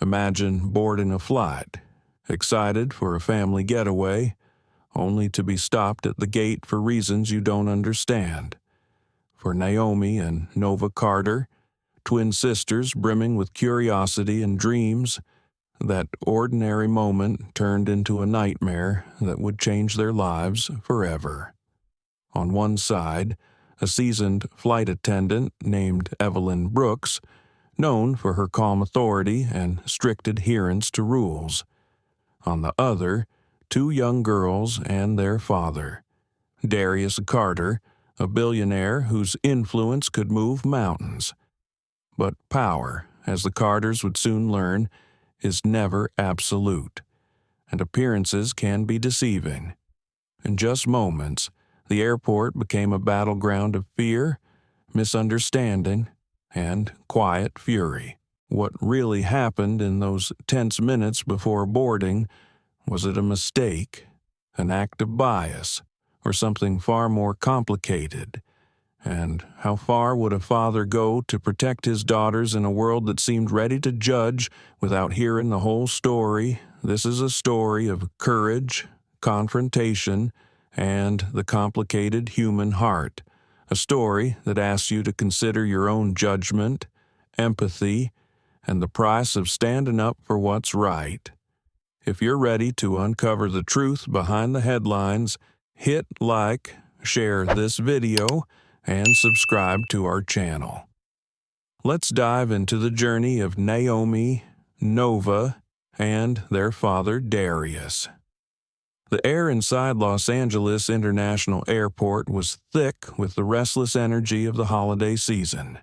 Imagine boarding a flight, excited for a family getaway, only to be stopped at the gate for reasons you don't understand. For Naomi and Nova Carter, twin sisters brimming with curiosity and dreams, that ordinary moment turned into a nightmare that would change their lives forever. On one side, a seasoned flight attendant named Evelyn Brooks, known for her calm authority and strict adherence to rules. On the other, two young girls and their father, Darius Carter, a billionaire whose influence could move mountains. But power, as the Carters would soon learn, is never absolute, and appearances can be deceiving. In just moments, the airport became a battleground of fear, misunderstanding, and quiet fury. What really happened in those tense minutes before boarding? Was it a mistake, an act of bias, or something far more complicated? And how far would a father go to protect his daughters in a world that seemed ready to judge without hearing the whole story? This is a story of courage, confrontation, and the complicated human heart. A story that asks you to consider your own judgment, empathy, and the price of standing up for what's right. If you're ready to uncover the truth behind the headlines, hit like, share this video, and subscribe to our channel. Let's dive into the journey of Naomi, Nova, and their father Darius. The air inside Los Angeles International Airport was thick with the restless energy of the holiday season.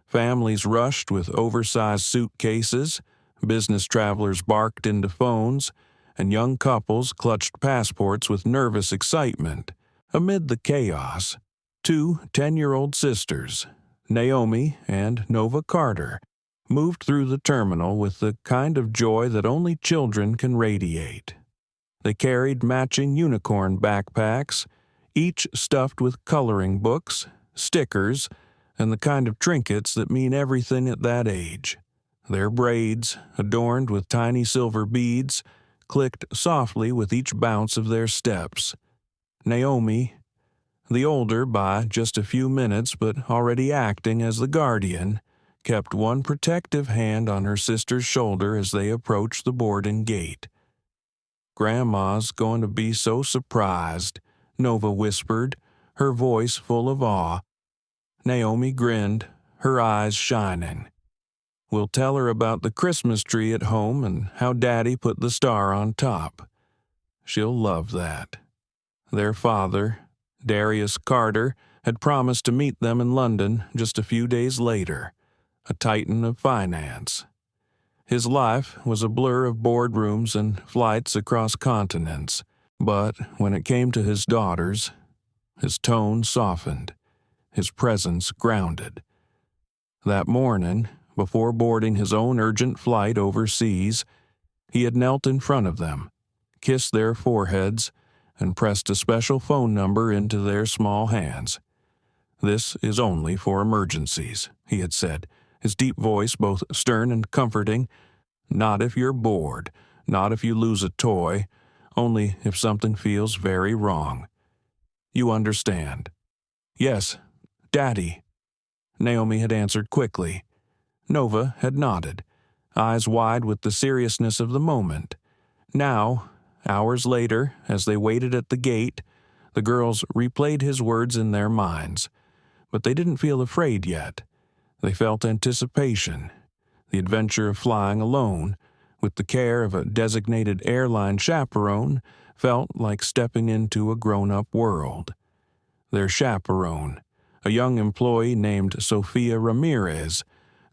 Families rushed with oversized suitcases, business travelers barked into phones, and young couples clutched passports with nervous excitement. Amid the chaos, two 10-year-old sisters, Naomi and Nova Carter, moved through the terminal with the kind of joy that only children can radiate. They carried matching unicorn backpacks, each stuffed with coloring books, stickers, and the kind of trinkets that mean everything at that age. Their braids, adorned with tiny silver beads, clicked softly with each bounce of their steps. Naomi, the older by just a few minutes but already acting as the guardian, kept one protective hand on her sister's shoulder as they approached the boarding gate. "Grandma's going to be so surprised," Nova whispered, her voice full of awe. Naomi grinned, her eyes shining. "We'll tell her about the Christmas tree at home and how Daddy put the star on top. She'll love that." Their father, Darius Carter, had promised to meet them in London just a few days later, a titan of finance. His life was a blur of boardrooms and flights across continents, but when it came to his daughters, his tone softened, his presence grounded. That morning, before boarding his own urgent flight overseas, he had knelt in front of them, kissed their foreheads, and pressed a special phone number into their small hands. "This is only for emergencies," he had said, his deep voice both stern and comforting. "Not if you're bored, not if you lose a toy, only if something feels very wrong. You understand?" "Yes, Daddy," Naomi had answered quickly. Nova had nodded, eyes wide with the seriousness of the moment. Now, hours later, as they waited at the gate, the girls replayed his words in their minds. But they didn't feel afraid yet. They felt anticipation. The adventure of flying alone, with the care of a designated airline chaperone, felt like stepping into a grown-up world. Their chaperone, a young employee named Sophia Ramirez,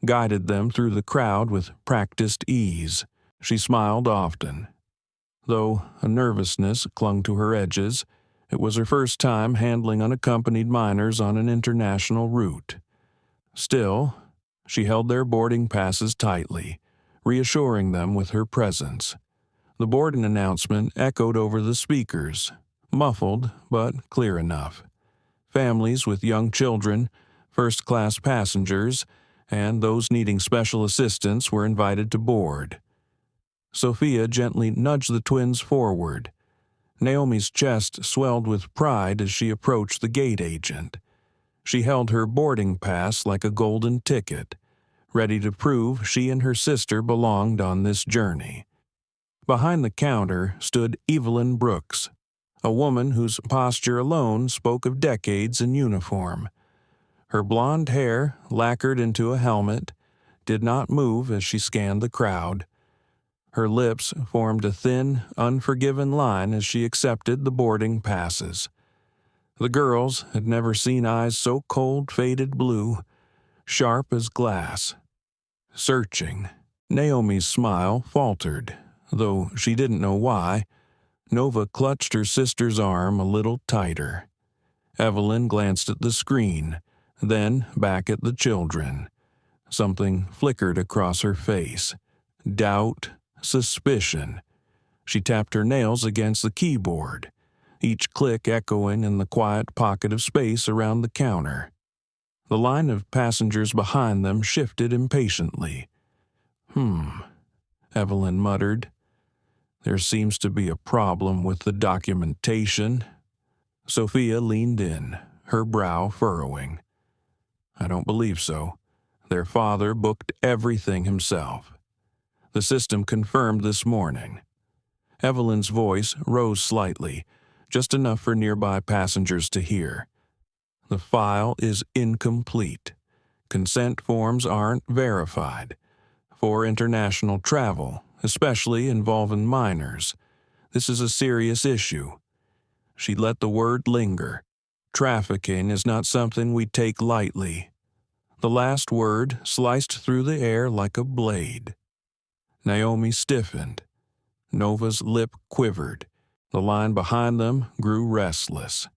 guided them through the crowd with practiced ease. She smiled often. Though a nervousness clung to her edges, it was her first time handling unaccompanied minors on an international route. Still, she held their boarding passes tightly, reassuring them with her presence. The boarding announcement echoed over the speakers, muffled but clear enough. Families with young children, first-class passengers, and those needing special assistance were invited to board. Sophia gently nudged the twins forward. Naomi's chest swelled with pride as she approached the gate agent. She held her boarding pass like a golden ticket, ready to prove she and her sister belonged on this journey. Behind the counter stood Evelyn Brooks, a woman whose posture alone spoke of decades in uniform. Her blonde hair, lacquered into a helmet, did not move as she scanned the crowd. Her lips formed a thin, unforgiven line as she accepted the boarding passes. The girls had never seen eyes so cold, faded blue, sharp as glass. Searching. Naomi's smile faltered, though she didn't know why. Nova clutched her sister's arm a little tighter. Evelyn glanced at the screen, then back at the children. Something flickered across her face. Doubt, suspicion. She tapped her nails against the keyboard, each click echoing in the quiet pocket of space around the counter. The line of passengers behind them shifted impatiently. Evelyn muttered. There seems to be a problem with the documentation. Sophia leaned in, her brow furrowing. I don't believe so. Their father booked everything himself. The system confirmed this morning. Evelyn's voice rose slightly, just enough for nearby passengers to hear. The file is incomplete. Consent forms aren't verified. For international travel, especially involving minors, this is a serious issue. She let the word linger. Trafficking is not something we take lightly. The last word sliced through the air like a blade. Naomi stiffened. Nova's lip quivered. The line behind them grew restless.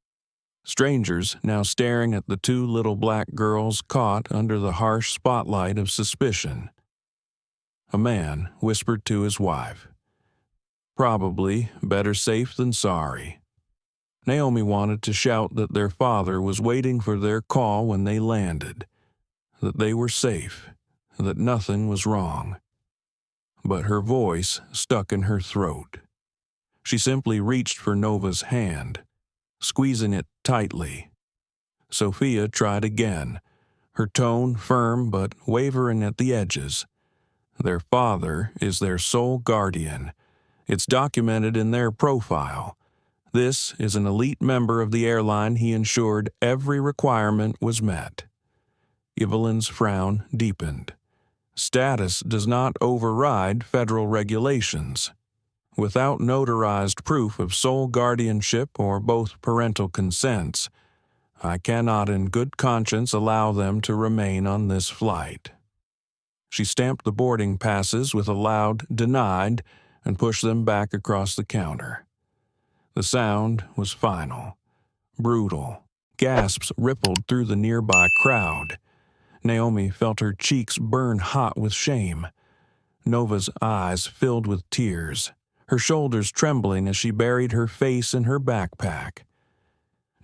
Strangers now staring at the two little black girls caught under the harsh spotlight of suspicion. A man whispered to his wife, "Probably better safe than sorry." Naomi wanted to shout that their father was waiting for their call when they landed, that they were safe, that nothing was wrong. But her voice stuck in her throat. She simply reached for Nova's hand, squeezing it tightly. Sophia tried again, her tone firm but wavering at the edges. Their father is their sole guardian. It's documented in their profile. This is an elite member of the airline he ensured every requirement was met. Evelyn's frown deepened. Status does not override federal regulations. Without notarized proof of sole guardianship or both parental consents, I cannot in good conscience allow them to remain on this flight. She stamped the boarding passes with a loud "denied" and pushed them back across the counter. The sound was final, brutal. Gasps rippled through the nearby crowd. Naomi felt her cheeks burn hot with shame. Nova's eyes filled with tears, her shoulders trembling as she buried her face in her backpack.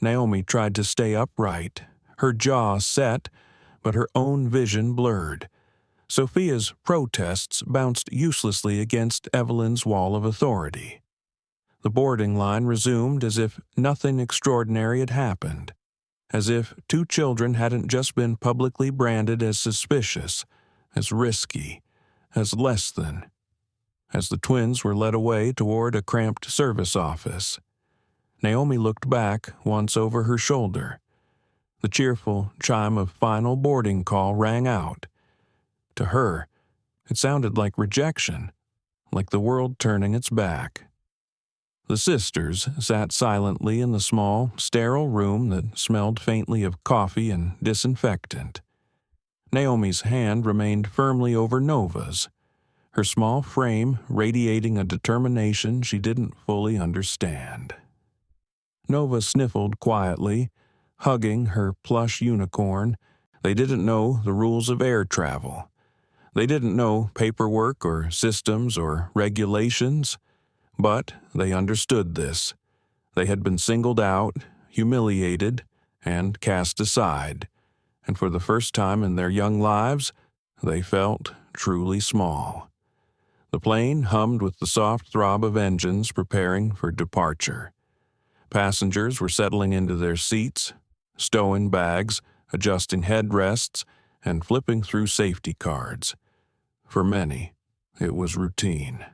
Naomi tried to stay upright, her jaw set, but her own vision blurred. Sophia's protests bounced uselessly against Evelyn's wall of authority. The boarding line resumed as if nothing extraordinary had happened, as if two children hadn't just been publicly branded as suspicious, as risky, as less than. As the twins were led away toward a cramped service office, Naomi looked back once over her shoulder. The cheerful chime of final boarding call rang out. To her, it sounded like rejection, like the world turning its back. The sisters sat silently in the small, sterile room that smelled faintly of coffee and disinfectant. Naomi's hand remained firmly over Nova's, her small frame radiating a determination she didn't fully understand. Nova sniffled quietly, hugging her plush unicorn. They didn't know the rules of air travel. They didn't know paperwork or systems or regulations. But they understood this. They had been singled out, humiliated, and cast aside, and for the first time in their young lives, they felt truly small. The plane hummed with the soft throb of engines preparing for departure. Passengers were settling into their seats, stowing bags, adjusting headrests, and flipping through safety cards. For many, it was routine.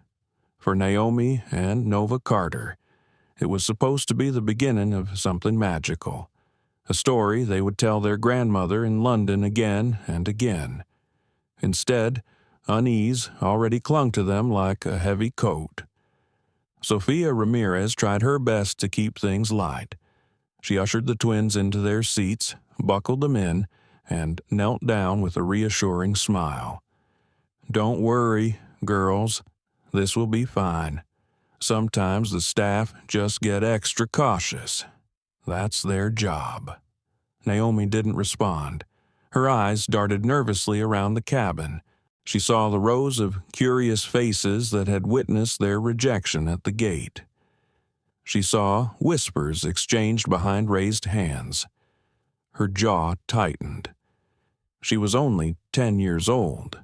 For Naomi and Nova Carter, it was supposed to be the beginning of something magical, a story they would tell their grandmother in London again and again. Instead, unease already clung to them like a heavy coat. Sophia Ramirez tried her best to keep things light. She ushered the twins into their seats, buckled them in, and knelt down with a reassuring smile. "Don't worry, girls. This will be fine. Sometimes the staff just get extra cautious. That's their job." Naomi didn't respond. Her eyes darted nervously around the cabin. She saw the rows of curious faces that had witnessed their rejection at the gate. She saw whispers exchanged behind raised hands. Her jaw tightened. She was only 10 years old,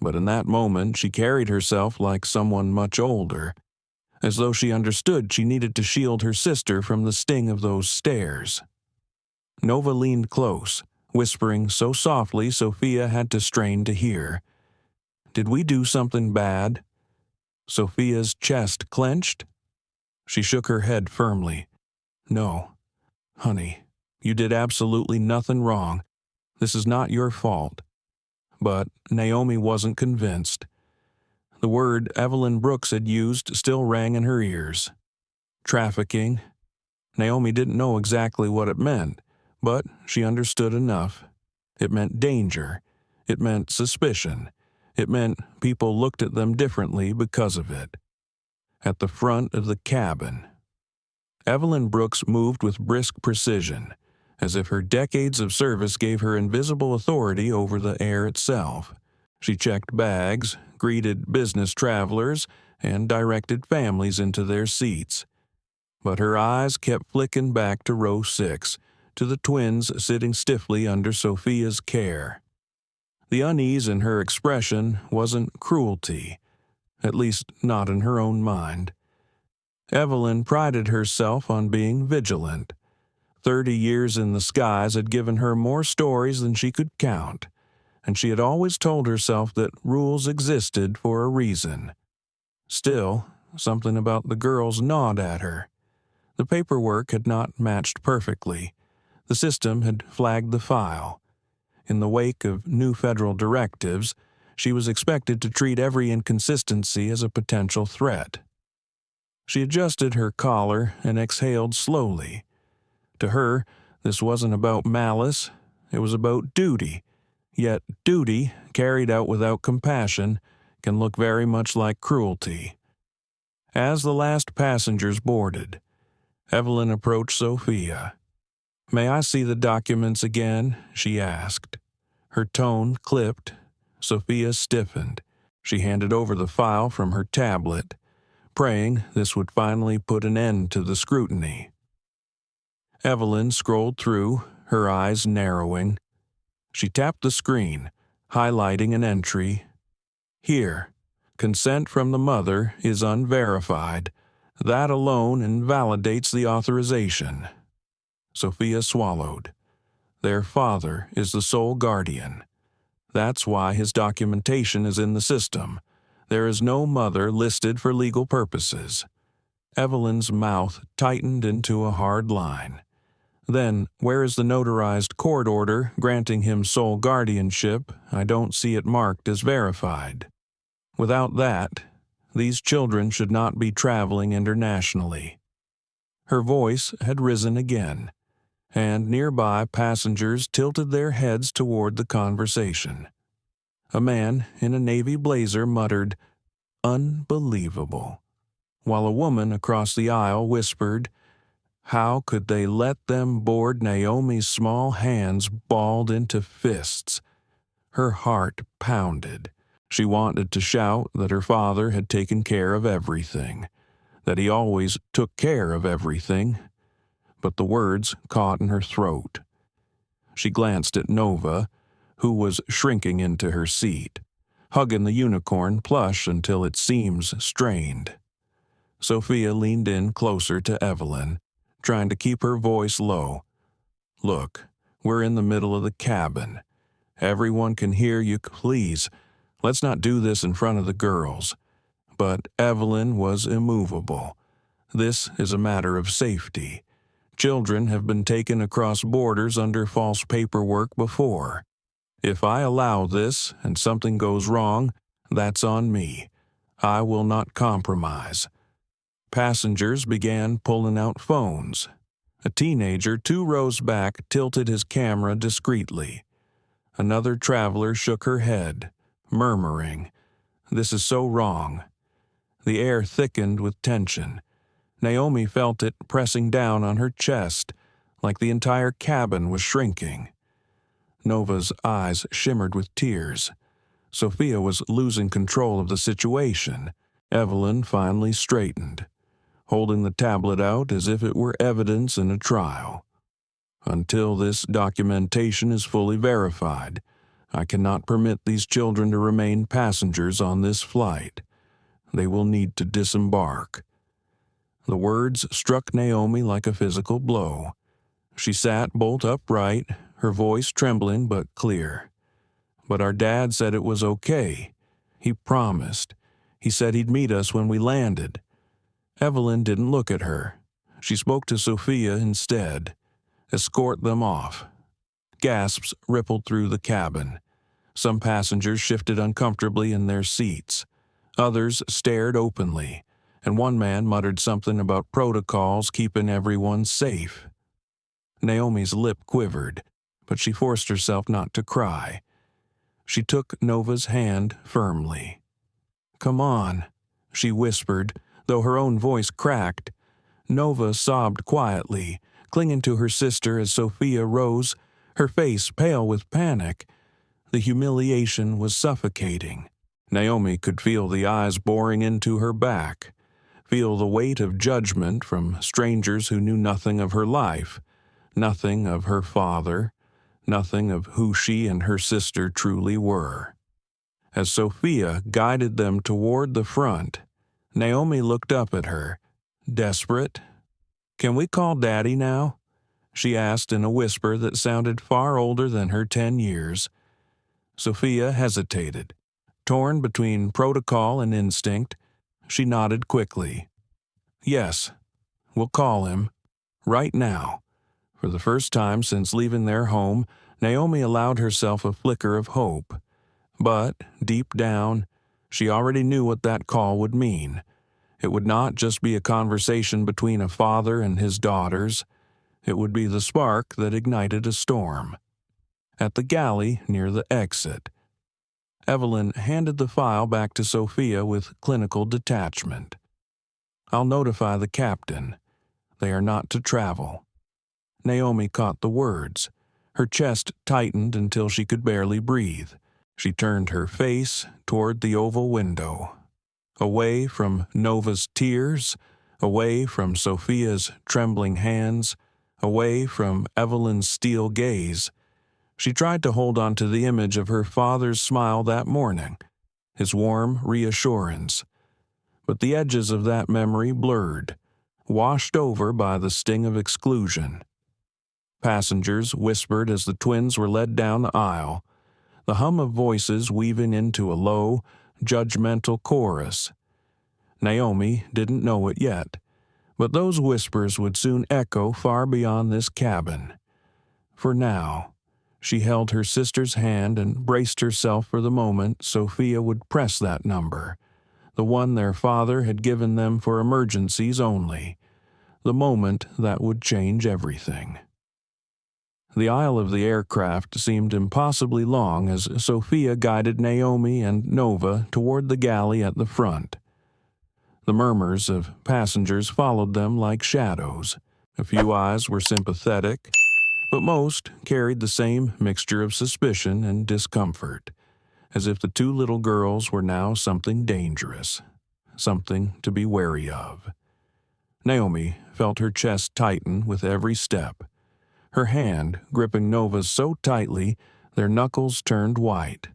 but in that moment she carried herself like someone much older, as though she understood she needed to shield her sister from the sting of those stares. Nova leaned close, whispering so softly Sophia had to strain to hear. "Did we do something bad?" Sophia's chest clenched. She shook her head firmly. "No, honey, you did absolutely nothing wrong. This is not your fault." But Naomi wasn't convinced. The word Evelyn Brooks had used still rang in her ears. Trafficking. Naomi didn't know exactly what it meant, but she understood enough. It meant danger. It meant suspicion. It meant people looked at them differently because of it. At the front of the cabin, Evelyn Brooks moved with brisk precision, as if her decades of service gave her invisible authority over the air itself. She checked bags, greeted business travelers, and directed families into their seats. But her eyes kept flicking back to row 6, to the twins sitting stiffly under Sophia's care. The unease in her expression wasn't cruelty, at least not in her own mind. Evelyn prided herself on being vigilant. 30 years in the skies had given her more stories than she could count, and she had always told herself that rules existed for a reason. Still, something about the girls gnawed at her. The paperwork had not matched perfectly. The system had flagged the file. In the wake of new federal directives, she was expected to treat every inconsistency as a potential threat. She adjusted her collar and exhaled slowly. To her, this wasn't about malice, it was about duty. Yet duty, carried out without compassion, can look very much like cruelty. As the last passengers boarded, Evelyn approached Sophia. "May I see the documents again?" she asked. Her tone clipped. Sophia stiffened. She handed over the file from her tablet, praying this would finally put an end to the scrutiny. Evelyn scrolled through, her eyes narrowing. She tapped the screen, highlighting an entry. "Here, consent from the mother is unverified. That alone invalidates the authorization." Sophia swallowed. Their father is the sole guardian. That's why his documentation is in the system. There is no mother listed for legal purposes. Evelyn's mouth tightened into a hard line. "Then, where is the notarized court order granting him sole guardianship? I don't see it marked as verified." Without that, these children should not be traveling internationally. Her voice had risen again, and nearby passengers tilted their heads toward the conversation. A man in a navy blazer muttered, "Unbelievable," while a woman across the aisle whispered, "How could they let them board Naomi's small hands balled into fists?" Her heart pounded. She wanted to shout that her father had taken care of everything, that he always took care of everything, but the words caught in her throat. She glanced at Nova, who was shrinking into her seat, hugging the unicorn plush until its seams strained. Sophia leaned in closer to Evelyn, trying to keep her voice low. "Look, we're in the middle of the cabin. Everyone can hear you. Please, let's not do this in front of the girls." But Evelyn was immovable. "This is a matter of safety. Children have been taken across borders under false paperwork before. If I allow this and something goes wrong, that's on me. I will not compromise." Passengers began pulling out phones. A teenager 2 rows back tilted his camera discreetly. Another traveler shook her head, murmuring, "This is so wrong." The air thickened with tension. Naomi felt it pressing down on her chest, like the entire cabin was shrinking. Nova's eyes shimmered with tears. Sophia was losing control of the situation. Evelyn finally straightened, holding the tablet out as if it were evidence in a trial. "Until this documentation is fully verified, I cannot permit these children to remain passengers on this flight. They will need to disembark." The words struck Naomi like a physical blow. She sat bolt upright, her voice trembling but clear. "But our dad said it was okay. He promised. He said he'd meet us when we landed." Evelyn didn't look at her. She spoke to Sophia instead. "Escort them off." Gasps rippled through the cabin. Some passengers shifted uncomfortably in their seats. Others stared openly, and one man muttered something about protocols keeping everyone safe. Naomi's lip quivered, but she forced herself not to cry. She took Nova's hand firmly. "Come on," she whispered, though her own voice cracked. Nova sobbed quietly, clinging to her sister as Sophia rose, her face pale with panic. The humiliation was suffocating. Naomi could feel the eyes boring into her back, feel the weight of judgment from strangers who knew nothing of her life, nothing of her father, nothing of who she and her sister truly were. As Sophia guided them toward the front, Naomi looked up at her, desperate. "Can we call Daddy now?" she asked in a whisper that sounded far older than her 10 years. Sophia hesitated. Torn between protocol and instinct, she nodded quickly. "Yes, we'll call him. Right now." For the first time since leaving their home, Naomi allowed herself a flicker of hope. But, deep down, she already knew what that call would mean. It would not just be a conversation between a father and his daughters. It would be the spark that ignited a storm. At the galley near the exit, Evelyn handed the file back to Sophia with clinical detachment. "I'll notify the captain. They are not to travel." Naomi caught the words. Her chest tightened until she could barely breathe. She turned her face toward the oval window. Away from Nova's tears, away from Sophia's trembling hands, away from Evelyn's steel gaze. She tried to hold on to the image of her father's smile that morning, his warm reassurance. But the edges of that memory blurred, washed over by the sting of exclusion. Passengers whispered as the twins were led down the aisle, the hum of voices weaving into a low, judgmental chorus. Naomi didn't know it yet, but those whispers would soon echo far beyond this cabin. For now, she held her sister's hand and braced herself for the moment Sophia would press that number, the one their father had given them for emergencies only, the moment that would change everything. The aisle of the aircraft seemed impossibly long as Sophia guided Naomi and Nova toward the galley at the front. The murmurs of passengers followed them like shadows. A few eyes were sympathetic, but most carried the same mixture of suspicion and discomfort, as if the 2 little girls were now something dangerous, something to be wary of. Naomi felt her chest tighten with every step. her hand gripping Nova's so tightly their knuckles turned white.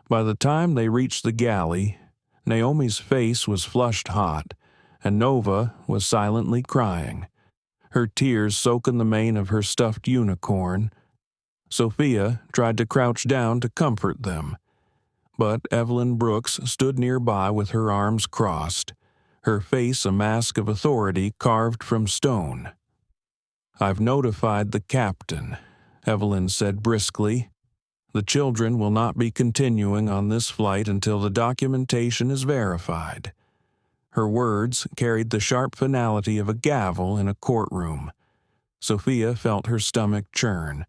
By the time they reached the galley, Naomi's face was flushed hot, and Nova was silently crying, her tears soaking the mane of her stuffed unicorn. Sophia tried to crouch down to comfort them, but Evelyn Brooks stood nearby with her arms crossed, her face a mask of authority carved from stone. "I've notified the captain," Evelyn said briskly. "The children will not be continuing on this flight until the documentation is verified." Her words carried the sharp finality of a gavel in a courtroom. Sophia felt her stomach churn.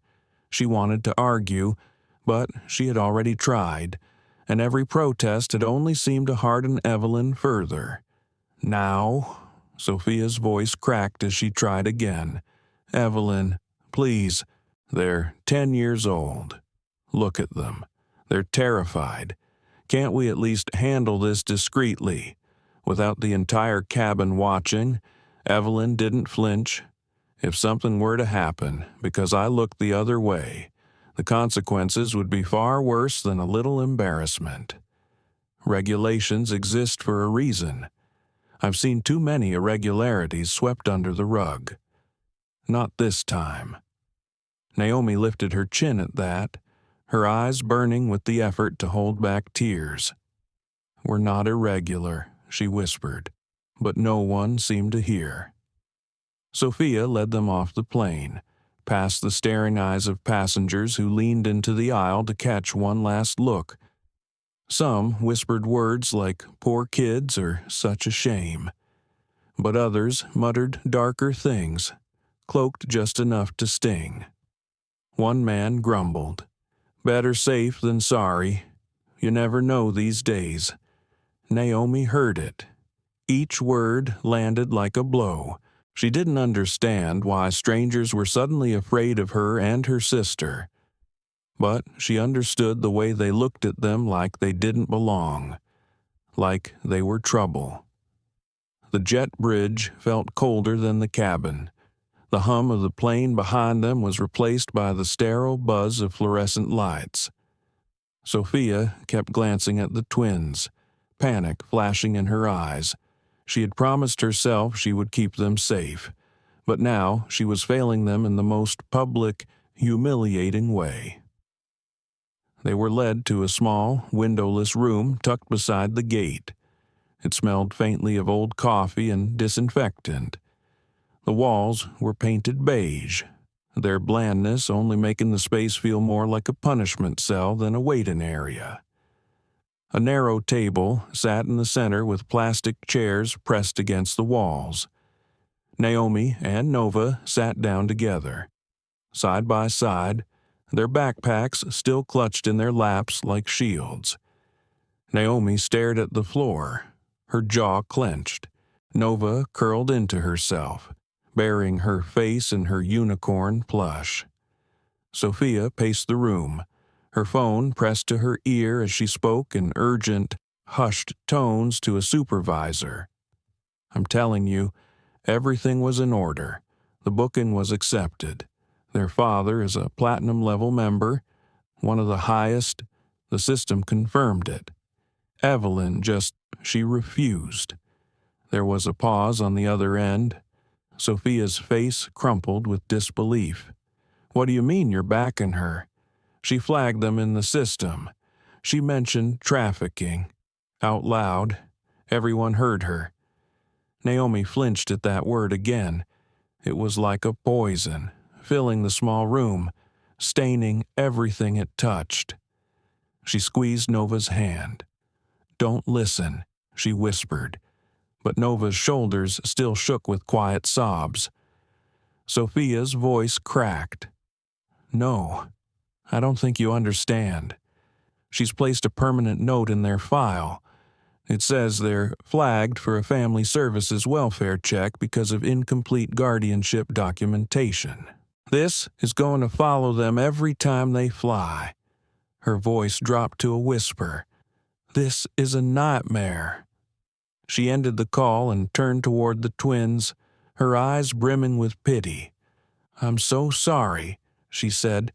She wanted to argue, but she had already tried, and every protest had only seemed to harden Evelyn further. "Now," Sophia's voice cracked as she tried again. "Evelyn, please. They're 10 years old. Look at them. They're terrified. Can't we at least handle this discreetly? Without the entire cabin watching?" Evelyn didn't flinch. "If something were to happen, because I looked the other way, the consequences would be far worse than a little embarrassment. Regulations exist for a reason. I've seen too many irregularities swept under the rug. Not this time." Naomi lifted her chin at that, her eyes burning with the effort to hold back tears. "We're not irregular," she whispered, but no one seemed to hear. Sophia led them off the plane, past the staring eyes of passengers who leaned into the aisle to catch one last look. Some whispered words like "poor kids" or "such a shame," but others muttered darker things, cloaked just enough to sting. One man grumbled, "Better safe than sorry. You never know these days." Naomi heard it. Each word landed like a blow. She didn't understand why strangers were suddenly afraid of her and her sister, but she understood the way they looked at them like they didn't belong, like they were trouble. The jet bridge felt colder than the cabin. The hum of the plane behind them was replaced by the sterile buzz of fluorescent lights. Sophia kept glancing at the twins, panic flashing in her eyes. She had promised herself she would keep them safe, but now she was failing them in the most public, humiliating way. They were led to a small, windowless room tucked beside the gate. It smelled faintly of old coffee and disinfectant. The walls were painted beige, their blandness only making the space feel more like a punishment cell than a waiting area. A narrow table sat in the center with plastic chairs pressed against the walls. Naomi and Nova sat down together, side by side, their backpacks still clutched in their laps like shields. Naomi stared at the floor, her jaw clenched. Nova curled into herself, burying her face in her unicorn plush. Sophia paced the room, her phone pressed to her ear as she spoke in urgent, hushed tones to a supervisor. "I'm telling you, everything was in order. The booking was accepted. Their father is a platinum-level member, one of the highest. The system confirmed it. Evelyn she refused." There was a pause on the other end. Sophia's face crumpled with disbelief. "What do you mean you're backing her? She flagged them in the system. She mentioned trafficking." Out loud, everyone heard her. Naomi flinched at that word again. It was like a poison, filling the small room, staining everything it touched. She squeezed Nova's hand. "Don't listen," she whispered, but Nova's shoulders still shook with quiet sobs. Sophia's voice cracked. "No, I don't think you understand. She's placed a permanent note in their file. It says they're flagged for a family services welfare check because of incomplete guardianship documentation. This is going to follow them every time they fly." Her voice dropped to a whisper. "This is a nightmare." She ended the call and turned toward the twins, her eyes brimming with pity. "I'm so sorry," she said,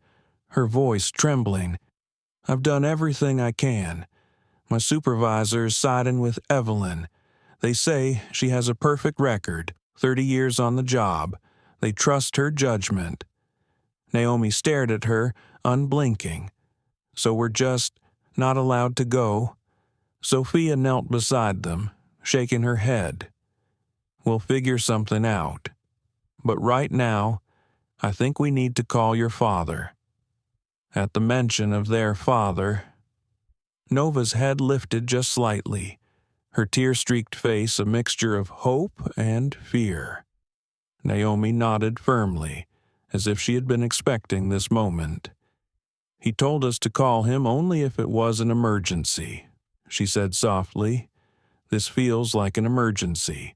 her voice trembling. "I've done everything I can. My supervisor is siding with Evelyn. They say she has a perfect record, 30 years on the job. They trust her judgment." Naomi stared at her, unblinking. "So we're just not allowed to go?" Sophia knelt beside them, shaking her head. "We'll figure something out. But right now, I think we need to call your father." At the mention of their father, Nova's head lifted just slightly, her tear-streaked face a mixture of hope and fear. Naomi nodded firmly, as if she had been expecting this moment. "He told us to call him only if it was an emergency," she said softly. "This feels like an emergency."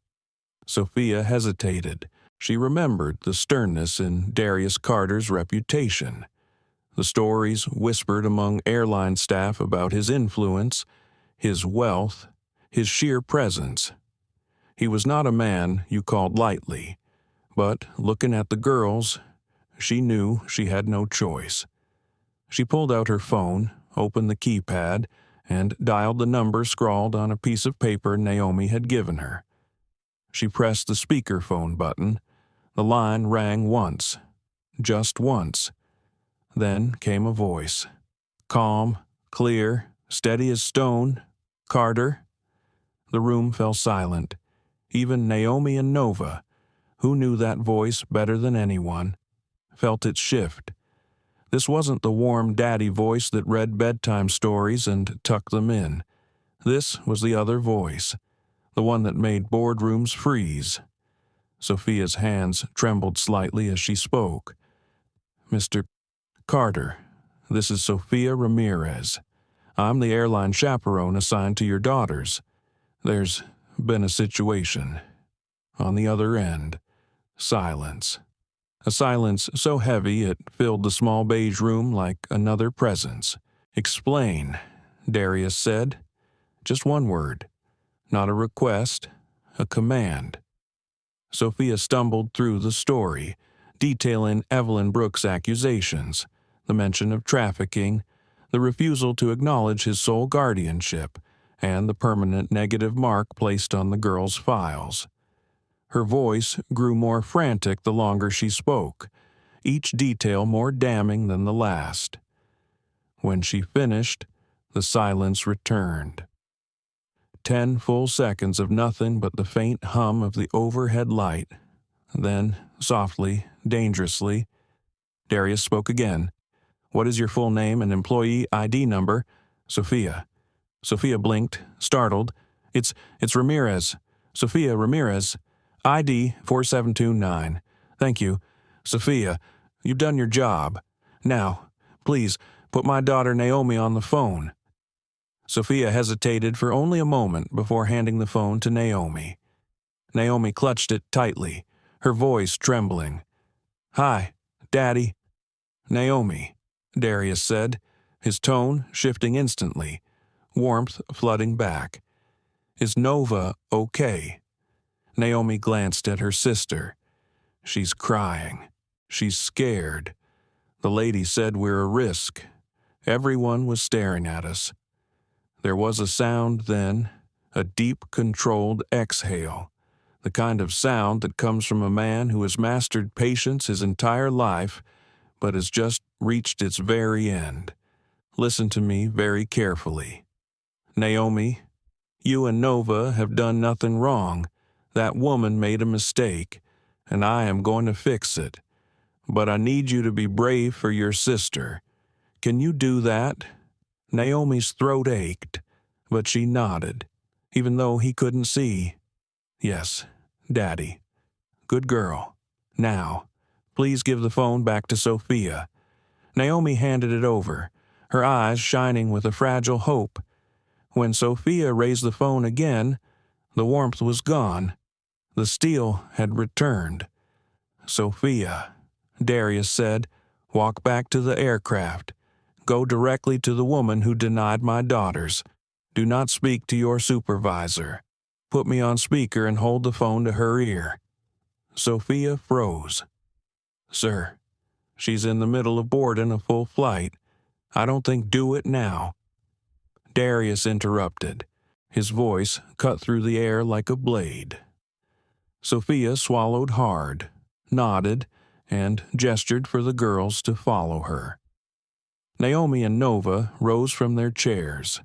Sophia hesitated. She remembered the sternness in Darius Carter's reputation, the stories whispered among airline staff about his influence, his wealth, his sheer presence. He was not a man you called lightly, but looking at the girls, she knew she had no choice. She pulled out her phone, opened the keypad, and dialed the number scrawled on a piece of paper Naomi had given her. She pressed the speakerphone button. The line rang once, just once. Then came a voice. Calm, clear, steady as stone. "Carter?" The room fell silent. Even Naomi and Nova, who knew that voice better than anyone, felt it shift. This wasn't the warm daddy voice that read bedtime stories and tucked them in. This was the other voice, the one that made boardrooms freeze. Sophia's hands trembled slightly as she spoke. "Mr. Carter, this is Sophia Ramirez. I'm the airline chaperone assigned to your daughters. There's been a situation." On the other end, silence. A silence so heavy it filled the small beige room like another presence. "Explain," Darius said. Just one word. Not a request, a command. Sophia stumbled through the story, detailing Evelyn Brooks' accusations, the mention of trafficking, the refusal to acknowledge his sole guardianship, and the permanent negative mark placed on the girl's files. Her voice grew more frantic the longer she spoke, each detail more damning than the last. When she finished, the silence returned. 10 full seconds of nothing but the faint hum of the overhead light. Then, softly, dangerously, Darius spoke again. "What is your full name and employee ID number?" "Sophia." Sophia blinked, startled. It's Ramirez. Sophia Ramirez. ID 4729. "Thank you. Sophia, you've done your job. Now, please, put my daughter Naomi on the phone." Sophia hesitated for only a moment before handing the phone to Naomi. Naomi clutched it tightly, her voice trembling. "Hi, Daddy." "Naomi," Darius said, his tone shifting instantly, warmth flooding back. "Is Nova okay?" Naomi glanced at her sister. "She's crying. She's scared. The lady said we're a risk. Everyone was staring at us." There was a sound then, a deep, controlled exhale, the kind of sound that comes from a man who has mastered patience his entire life, but has just reached its very end. "Listen to me very carefully. Naomi, you and Nova have done nothing wrong. That woman made a mistake, and I am going to fix it. But I need you to be brave for your sister. Can you do that?" Naomi's throat ached, but she nodded, even though he couldn't see. "Yes, Daddy. Good girl. Now, please give the phone back to Sophia." Naomi handed it over, her eyes shining with a fragile hope. When Sophia raised the phone again, the warmth was gone. The steel had returned. "Sophia," Darius said, "walk back to the aircraft. Go directly to the woman who denied my daughters. Do not speak to your supervisor. Put me on speaker and hold the phone to her ear." Sophia froze. Sir, she's in the middle of boarding a full flight. I don't think do it now. Darius interrupted. His voice cut through the air like a blade. Sophia swallowed hard, nodded, and gestured for the girls to follow her. Naomi and Nova rose from their chairs,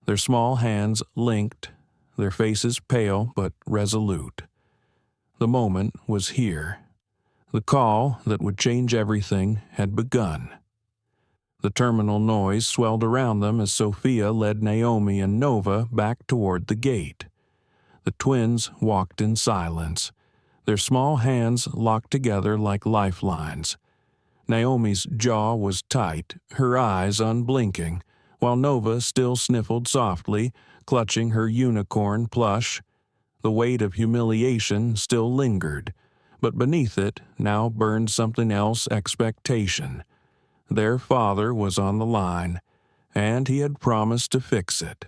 their small hands linked, their faces pale but resolute. The moment was here. The call that would change everything had begun. The terminal noise swelled around them as Sophia led Naomi and Nova back toward the gate. The twins walked in silence, their small hands locked together like lifelines. Naomi's jaw was tight, her eyes unblinking, while Nova still sniffled softly, clutching her unicorn plush. The weight of humiliation still lingered, but beneath it now burned something else: expectation. Their father was on the line, and he had promised to fix it.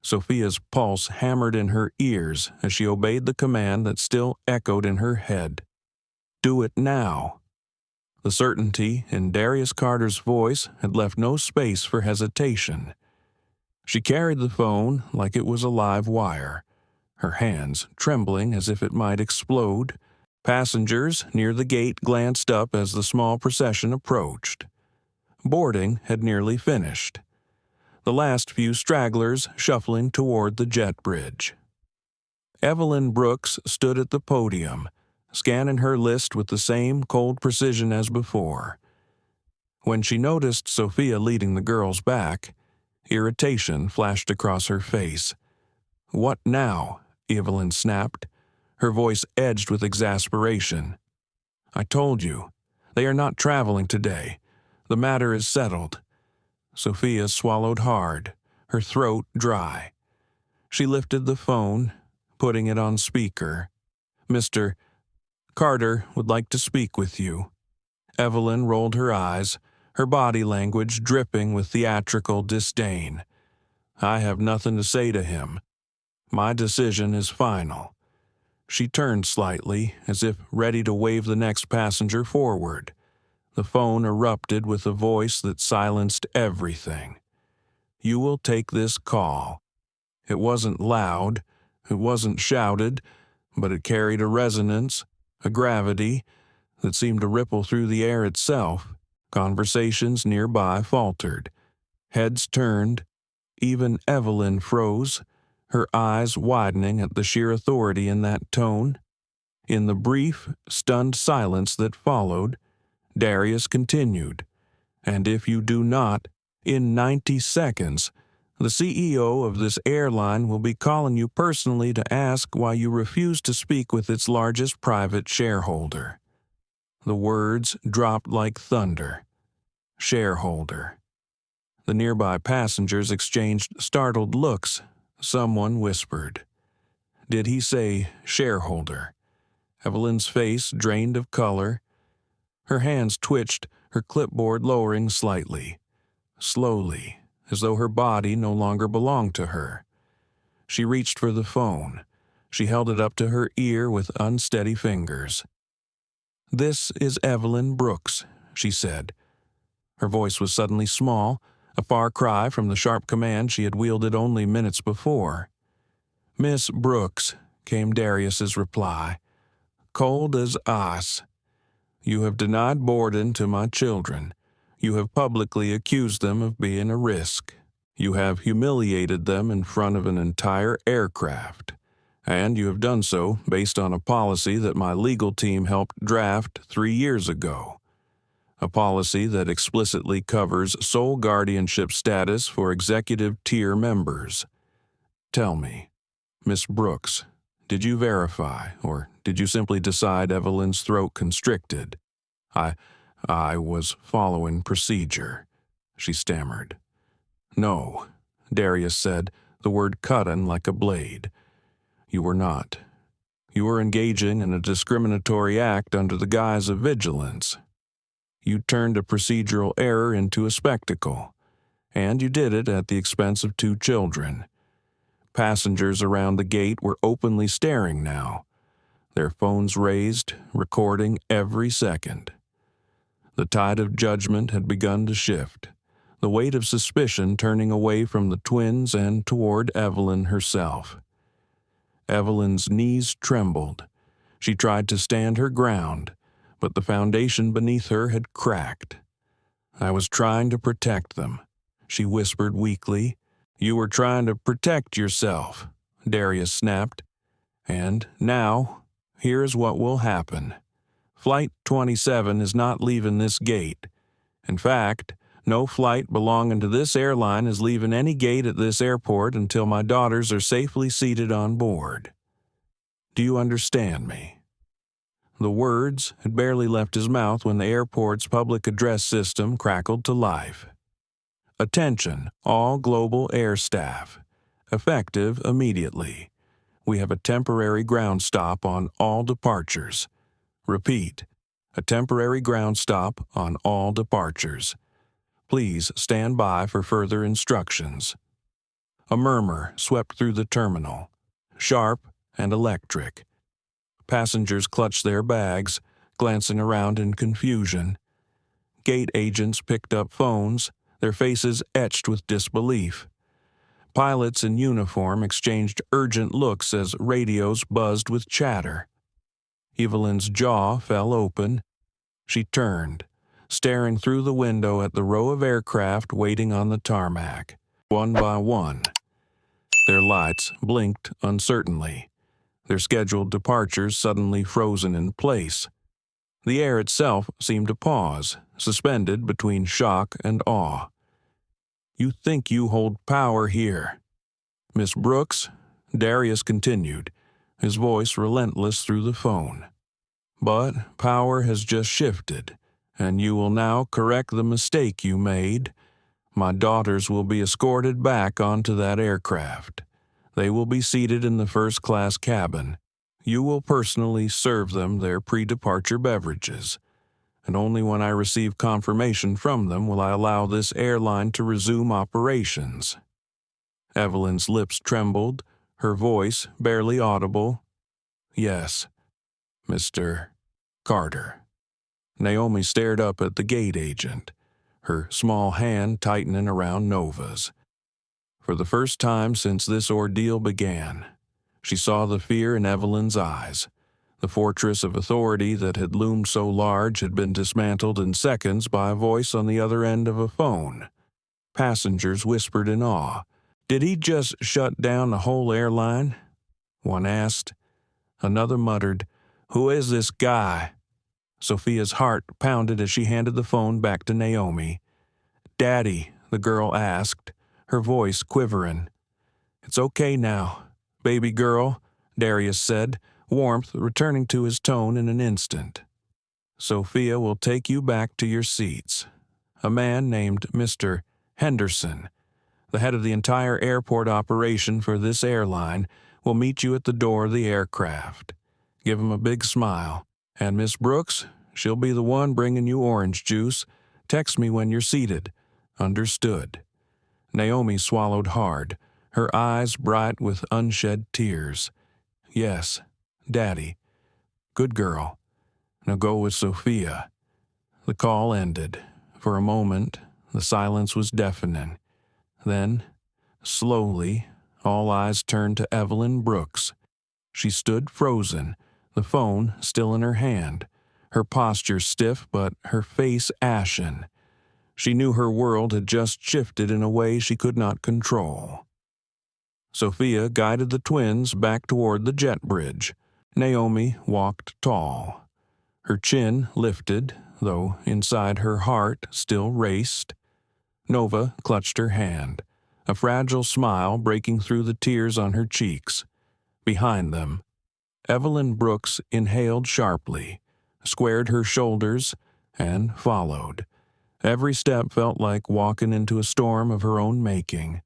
Sophia's pulse hammered in her ears as she obeyed the command that still echoed in her head. Do it now. The certainty in Darius Carter's voice had left no space for hesitation. She carried the phone like it was a live wire, her hands trembling as if it might explode. Passengers near the gate glanced up as the small procession approached. Boarding had nearly finished, the last few stragglers shuffling toward the jet bridge. Evelyn Brooks stood at the podium, scanning her list with the same cold precision as before. When she noticed Sophia leading the girls back, irritation flashed across her face. "What now?" Evelyn snapped, her voice edged with exasperation. "I told you. They are not traveling today. The matter is settled." Sophia swallowed hard, her throat dry. She lifted the phone, putting it on speaker. "Mr. Carter would like to speak with you." Evelyn rolled her eyes, her body language dripping with theatrical disdain. "I have nothing to say to him. My decision is final." She turned slightly, as if ready to wave the next passenger forward. The phone erupted with a voice that silenced everything. "You will take this call." It wasn't loud, it wasn't shouted, but it carried a resonance, a gravity, that seemed to ripple through the air itself. Conversations nearby faltered. Heads turned. Even Evelyn froze, her eyes widening at the sheer authority in that tone. In the brief, stunned silence that followed, Darius continued, "And if you do not, in 90 seconds, the CEO of this airline will be calling you personally to ask why you refuse to speak with its largest private shareholder." The words dropped like thunder. Shareholder. The nearby passengers exchanged startled looks. Someone whispered, "Did he say shareholder?" Evelyn's face drained of color. Her hands twitched, her clipboard lowering slightly. Slowly, as though her body no longer belonged to her. She reached for the phone. She held it up to her ear with unsteady fingers. "This is Evelyn Brooks," she said. Her voice was suddenly small, a far cry from the sharp command she had wielded only minutes before. "Miss Brooks," came Darius's reply, "cold as ice. You have denied boarding to my children. You have publicly accused them of being a risk. You have humiliated them in front of an entire aircraft. And you have done so based on a policy that my legal team helped draft 3 years ago. A policy that explicitly covers sole guardianship status for executive tier members. Tell me, Miss Brooks, did you verify, or did you simply decide Evelyn's throat constricted?" I was following procedure," she stammered. "No," Darius said, the word cutting like a blade. "You were not. You were engaging in a discriminatory act under the guise of vigilance. You turned a procedural error into a spectacle, and you did it at the expense of 2 children. Passengers around the gate were openly staring now. their phones raised, recording every second. The tide of judgment had begun to shift, the weight of suspicion turning away from the twins and toward Evelyn herself. Evelyn's knees trembled. She tried to stand her ground, but the foundation beneath her had cracked. "I was trying to protect them," she whispered weakly. "You were trying to protect yourself," Darius snapped. "And now, here's what will happen. Flight 27 is not leaving this gate. In fact, no flight belonging to this airline is leaving any gate at this airport until my daughters are safely seated on board. Do you understand me?" The words had barely left his mouth when the airport's public address system crackled to life. "Attention, all global air staff. Effective immediately. We have a temporary ground stop on all departures. Repeat, a temporary ground stop on all departures. Please stand by for further instructions." A murmur swept through the terminal, sharp and electric. Passengers clutched their bags, glancing around in confusion. Gate agents picked up phones, their faces etched with disbelief. Pilots in uniform exchanged urgent looks as radios buzzed with chatter. Evelyn's jaw fell open. She turned, staring through the window at the row of aircraft waiting on the tarmac. One by one, their lights blinked uncertainly, their scheduled departures suddenly frozen in place. The air itself seemed to pause, suspended between shock and awe. "You think you hold power here, Miss Brooks," Darius continued, his voice relentless through the phone. "But power has just shifted, and you will now correct the mistake you made. My daughters will be escorted back onto that aircraft. They will be seated in the first-class cabin. You will personally serve them their pre-departure beverages, and only when I receive confirmation from them will I allow this airline to resume operations." Evelyn's lips trembled, her voice barely audible. "Yes, Mr. Carter." Naomi stared up at the gate agent, her small hand tightening around Nova's. For the first time since this ordeal began, she saw the fear in Evelyn's eyes. The fortress of authority that had loomed so large had been dismantled in seconds by a voice on the other end of a phone. Passengers whispered in awe. "Did he just shut down the whole airline?" one asked. Another muttered, "Who is this guy?" Sophia's heart pounded as she handed the phone back to Naomi. "Daddy," the girl asked, her voice quivering. "It's okay now, baby girl," Darius said, warmth returning to his tone in an instant. "Sophia will take you back to your seats. A man named Mr. Henderson, the head of the entire airport operation for this airline, will meet you at the door of the aircraft. Give him a big smile. And Miss Brooks, she'll be the one bringing you orange juice. Text me when you're seated. Understood." Naomi swallowed hard, her eyes bright with unshed tears. "Yes, Daddy. Good girl. Now go with Sophia." The call ended. For a moment, the silence was deafening. Then, slowly, all eyes turned to Evelyn Brooks. She stood frozen, the phone still in her hand, her posture stiff but her face ashen. She knew her world had just shifted in a way she could not control. Sophia guided the twins back toward the jet bridge. Naomi walked tall. Her chin lifted, though inside her heart still raced. Nova clutched her hand, a fragile smile breaking through the tears on her cheeks. Behind them, Evelyn Brooks inhaled sharply, squared her shoulders, and followed. Every step felt like walking into a storm of her own making.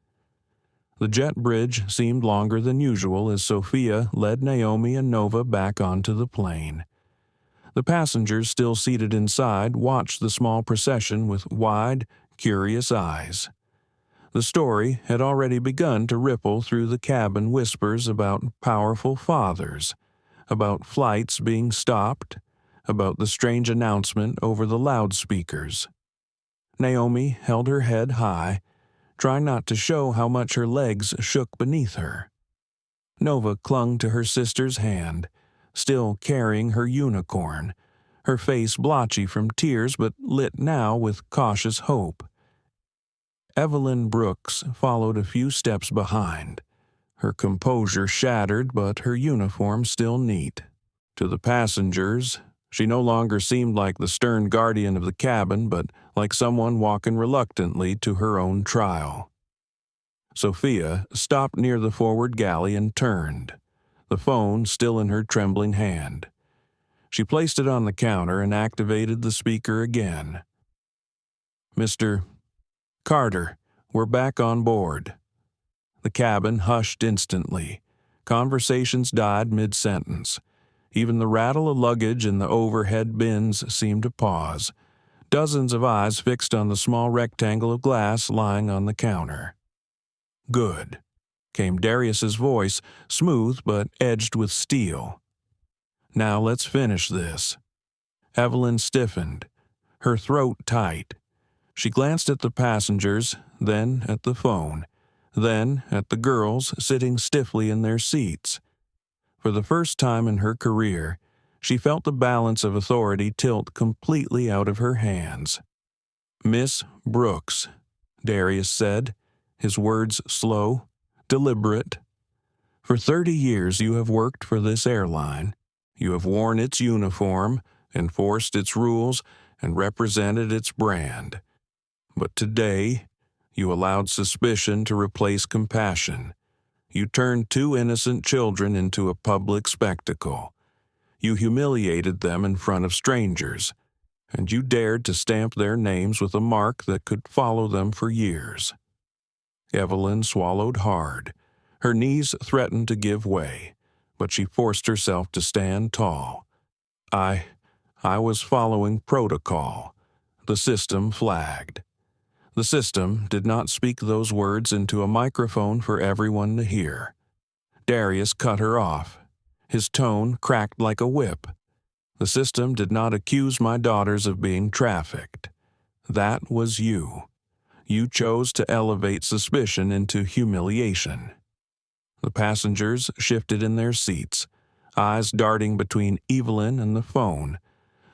The jet bridge seemed longer than usual as Sophia led Naomi and Nova back onto the plane. The passengers still seated inside watched the small procession with wide, curious eyes. The story had already begun to ripple through the cabin whispers about powerful fathers, about flights being stopped, about the strange announcement over the loudspeakers. Naomi held her head high, trying not to show how much her legs shook beneath her. Nova clung to her sister's hand, still carrying her unicorn, her face blotchy from tears but lit now with cautious hope. Evelyn Brooks followed a few steps behind, her composure shattered but her uniform still neat. To the passengers, she no longer seemed like the stern guardian of the cabin, but like someone walking reluctantly to her own trial. Sophia stopped near the forward galley and turned, the phone still in her trembling hand. She placed it on the counter and activated the speaker again. "Mr. Carter, we're back on board." The cabin hushed instantly. Conversations died mid-sentence. Even the rattle of luggage in the overhead bins seemed to pause, dozens of eyes fixed on the small rectangle of glass lying on the counter. "Good," came Darius's voice, smooth but edged with steel. "Now let's finish this." Evelyn stiffened, her throat tight. She glanced at the passengers, then at the phone, then at the girls sitting stiffly in their seats. For the first time in her career, she felt the balance of authority tilt completely out of her hands. "Miss Brooks," Darius said, his words slow, deliberate. "For 30 years you have worked for this airline. You have worn its uniform, enforced its rules, and represented its brand. But today, you allowed suspicion to replace compassion. You turned two innocent children into a public spectacle. You humiliated them in front of strangers, and you dared to stamp their names with a mark that could follow them for years." Evelyn swallowed hard. Her knees threatened to give way, but she forced herself to stand tall. I was following protocol. The system flagged. The system did not speak those words into a microphone for everyone to hear. Darius cut her off. His tone cracked like a whip. "The system did not accuse my daughters of being trafficked. That was you. You chose to elevate suspicion into humiliation." The passengers shifted in their seats, eyes darting between Evelyn and the phone.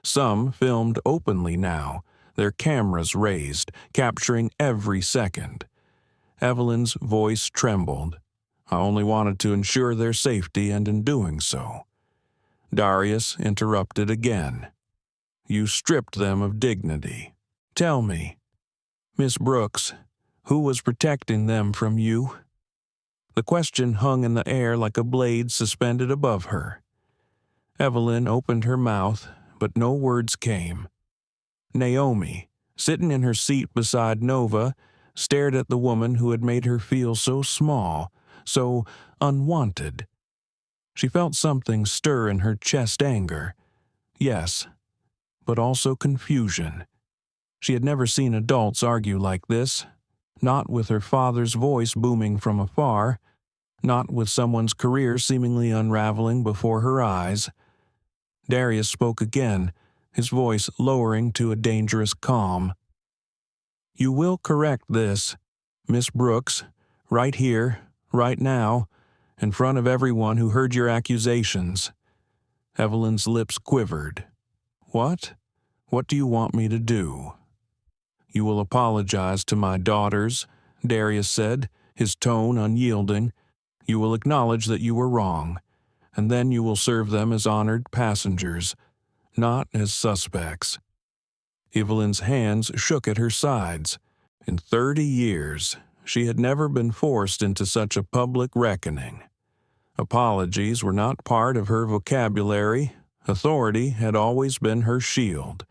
Some filmed openly now, their cameras raised, capturing every second. Evelyn's voice trembled. "I only wanted to ensure their safety, and in doing so." Darius interrupted again. "You stripped them of dignity. Tell me, Miss Brooks, who was protecting them from you?" The question hung in the air like a blade suspended above her. Evelyn opened her mouth, but no words came. Naomi, sitting in her seat beside Nova, stared at the woman who had made her feel so small, so unwanted. She felt something stir in her chest, anger. Yes, but also confusion. She had never seen adults argue like this, not with her father's voice booming from afar, not with someone's career seemingly unraveling before her eyes. Darius spoke again, his voice lowering to a dangerous calm. "You will correct this, Miss Brooks, right here, right now, in front of everyone who heard your accusations." Evelyn's lips quivered. "What? What do you want me to do?" "You will apologize to my daughters," Darius said, his tone unyielding. "You will acknowledge that you were wrong, and then you will serve them as honored passengers, not as suspects." Evelyn's hands shook at her sides. In 30 years, she had never been forced into such a public reckoning. Apologies were not part of her vocabulary. Authority had always been her shield.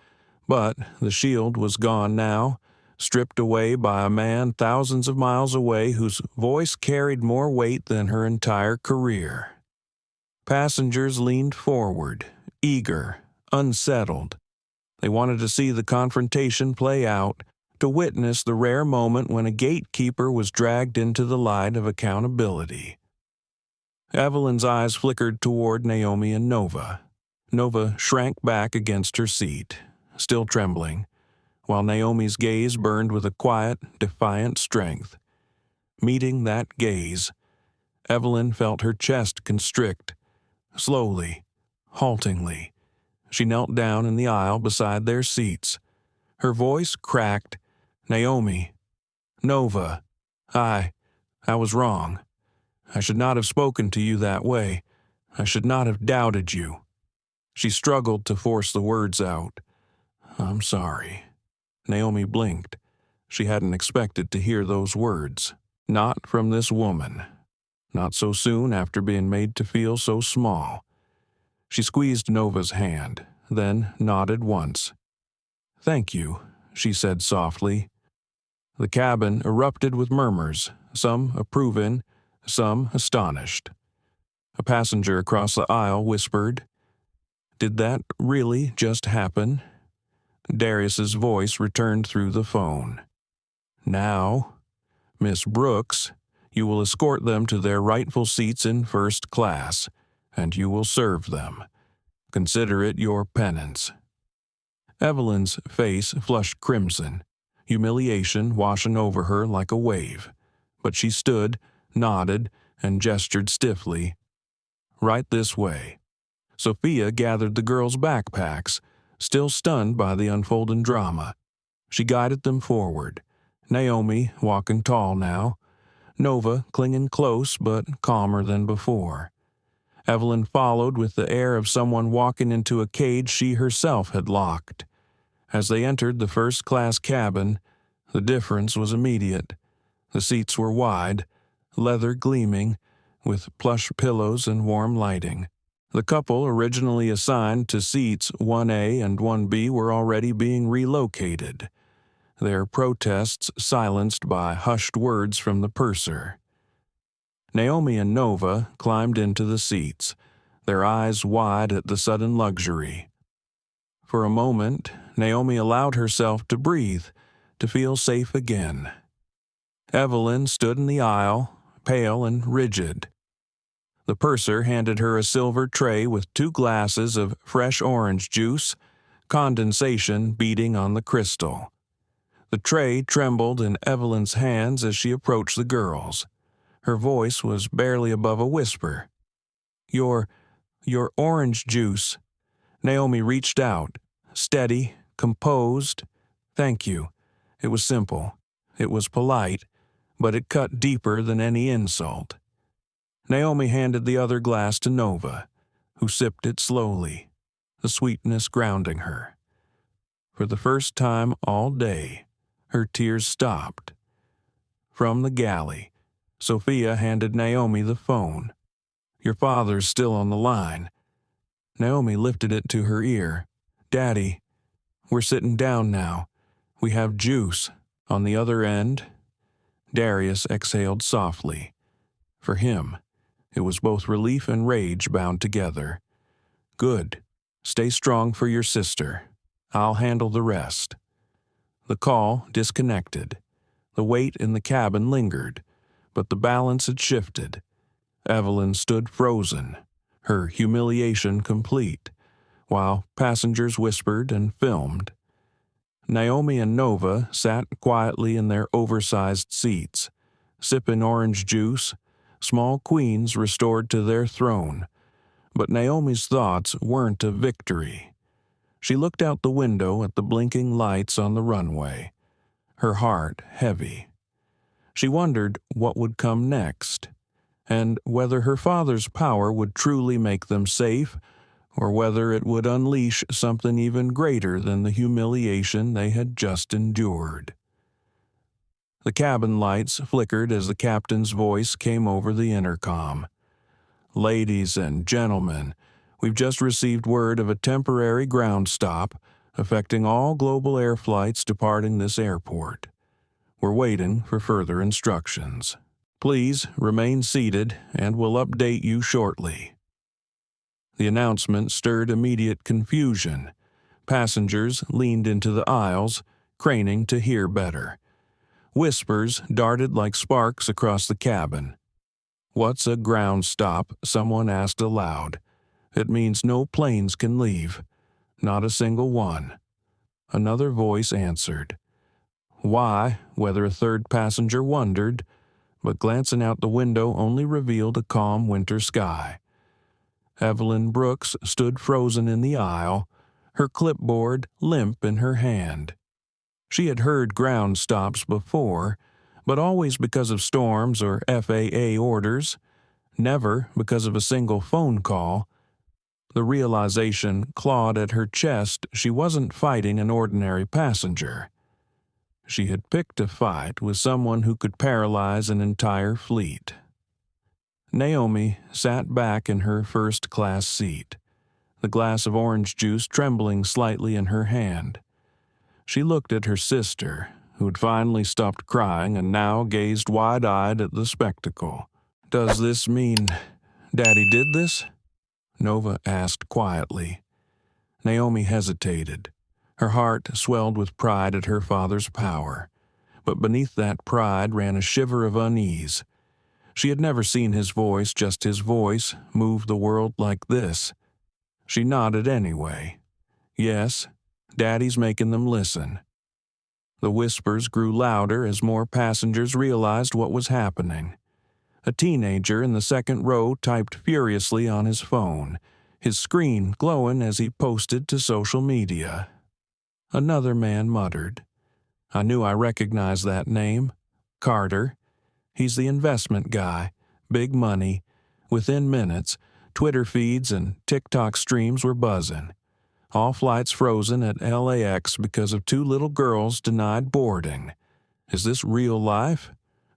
But the shield was gone now, stripped away by a man thousands of miles away whose voice carried more weight than her entire career. Passengers leaned forward, eager, unsettled. They wanted to see the confrontation play out, to witness the rare moment when a gatekeeper was dragged into the light of accountability. Evelyn's eyes flickered toward Naomi and Nova. Nova shrank back against her seat, still trembling, while Naomi's gaze burned with a quiet, defiant strength. Meeting that gaze, Evelyn felt her chest constrict. Slowly, haltingly, she knelt down in the aisle beside their seats. Her voice cracked. "Naomi, Nova, I was wrong. I should not have spoken to you that way. I should not have doubted you." She struggled to force the words out. "I'm sorry." Naomi blinked. She hadn't expected to hear those words. Not from this woman. Not so soon after being made to feel so small. She squeezed Nova's hand, then nodded once. "Thank you," she said softly. The cabin erupted with murmurs, some approving, some astonished. A passenger across the aisle whispered, "Did that really just happen?" Darius's voice returned through the phone. "Now, Miss Brooks, you will escort them to their rightful seats in first class, and you will serve them. Consider it your penance." Evelyn's face flushed crimson, humiliation washing over her like a wave, but she stood, nodded, and gestured stiffly. "Right this way." Sophia gathered the girls' backpacks, still stunned by the unfolding drama. She guided them forward, Naomi walking tall now, Nova clinging close but calmer than before. Evelyn followed with the air of someone walking into a cage she herself had locked. As they entered the first-class cabin, the difference was immediate. The seats were wide, leather gleaming, with plush pillows and warm lighting. The couple originally assigned to seats 1A and 1B were already being relocated, their protests silenced by hushed words from the purser. Naomi and Nova climbed into the seats, their eyes wide at the sudden luxury. For a moment, Naomi allowed herself to breathe, to feel safe again. Evelyn stood in the aisle, pale and rigid. The purser handed her a silver tray with 2 glasses of fresh orange juice, condensation beating on the crystal. The tray trembled in Evelyn's hands as she approached the girls. Her voice was barely above a whisper. Your orange juice." Naomi reached out, steady, composed. "Thank you." It was simple. It was polite, but it cut deeper than any insult. Naomi handed the other glass to Nova, who sipped it slowly, the sweetness grounding her. For the first time all day, her tears stopped. From the galley, Sophia handed Naomi the phone. "Your father's still on the line." Naomi lifted it to her ear. "Daddy, we're sitting down now. We have juice." On the other end, Darius exhaled softly. For him, it was both relief and rage bound together. "Good. Stay strong for your sister. I'll handle the rest." The call disconnected. The weight in the cabin lingered, but the balance had shifted. Evelyn stood frozen, her humiliation complete, while passengers whispered and filmed. Naomi and Nova sat quietly in their oversized seats, sipping orange juice, small queens restored to their throne. But Naomi's thoughts weren't of victory. She looked out the window at the blinking lights on the runway, her heart heavy. She wondered what would come next, and whether her father's power would truly make them safe, or whether it would unleash something even greater than the humiliation they had just endured. The cabin lights flickered as the captain's voice came over the intercom. "Ladies and gentlemen, we've just received word of a temporary ground stop affecting all global air flights departing this airport. We're waiting for further instructions. Please remain seated and we'll update you shortly." The announcement stirred immediate confusion. Passengers leaned into the aisles, craning to hear better. Whispers darted like sparks across the cabin. "What's a ground stop?" someone asked aloud. "It means no planes can leave. Not a single one." Another voice answered. Why, whether a third passenger wondered, but glancing out the window only revealed a calm winter sky. Evelyn Brooks stood frozen in the aisle, her clipboard limp in her hand. She had heard ground stops before, but always because of storms or FAA orders, never because of a single phone call. The realization clawed at her chest she wasn't fighting an ordinary passenger. She had picked a fight with someone who could paralyze an entire fleet. Naomi sat back in her first-class seat, the glass of orange juice trembling slightly in her hand. She looked at her sister, who had finally stopped crying and now gazed wide-eyed at the spectacle. "Does this mean Daddy did this?" Nova asked quietly. Naomi hesitated. Her heart swelled with pride at her father's power, but beneath that pride ran a shiver of unease. She had never seen his voice, just his voice, move the world like this. She nodded anyway. "Yes, Daddy's making them listen." The whispers grew louder as more passengers realized what was happening. A teenager in the second row typed furiously on his phone, his screen glowing as he posted to social media. Another man muttered, "I knew I recognized that name. Carter. He's the investment guy. Big money." Within minutes, Twitter feeds and TikTok streams were buzzing. All flights frozen at LAX because of two little girls denied boarding. Is this real life?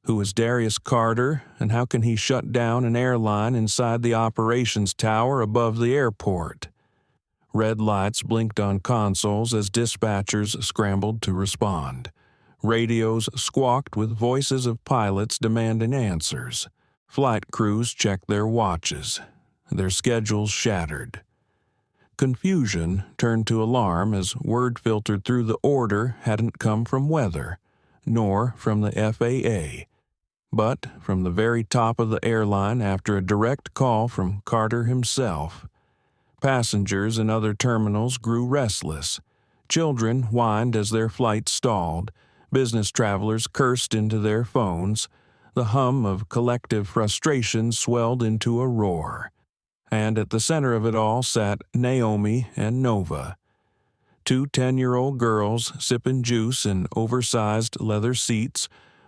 Who is Darius Carter, and how can he shut down an airline inside the operations tower above the airport? Red lights blinked on consoles as dispatchers scrambled to respond. Radios squawked with voices of pilots demanding answers. Flight crews checked their watches, their schedules shattered. Confusion turned to alarm as word filtered through the order hadn't come from weather, nor from the FAA, but from the very top of the airline after a direct call from Carter himself. Passengers in other terminals grew restless. Children whined as their flight stalled. Business travelers cursed into their phones. The hum of collective frustration swelled into a roar. And at the center of it all sat Naomi and Nova, two 10-year-old girls sipping juice in oversized leather seats,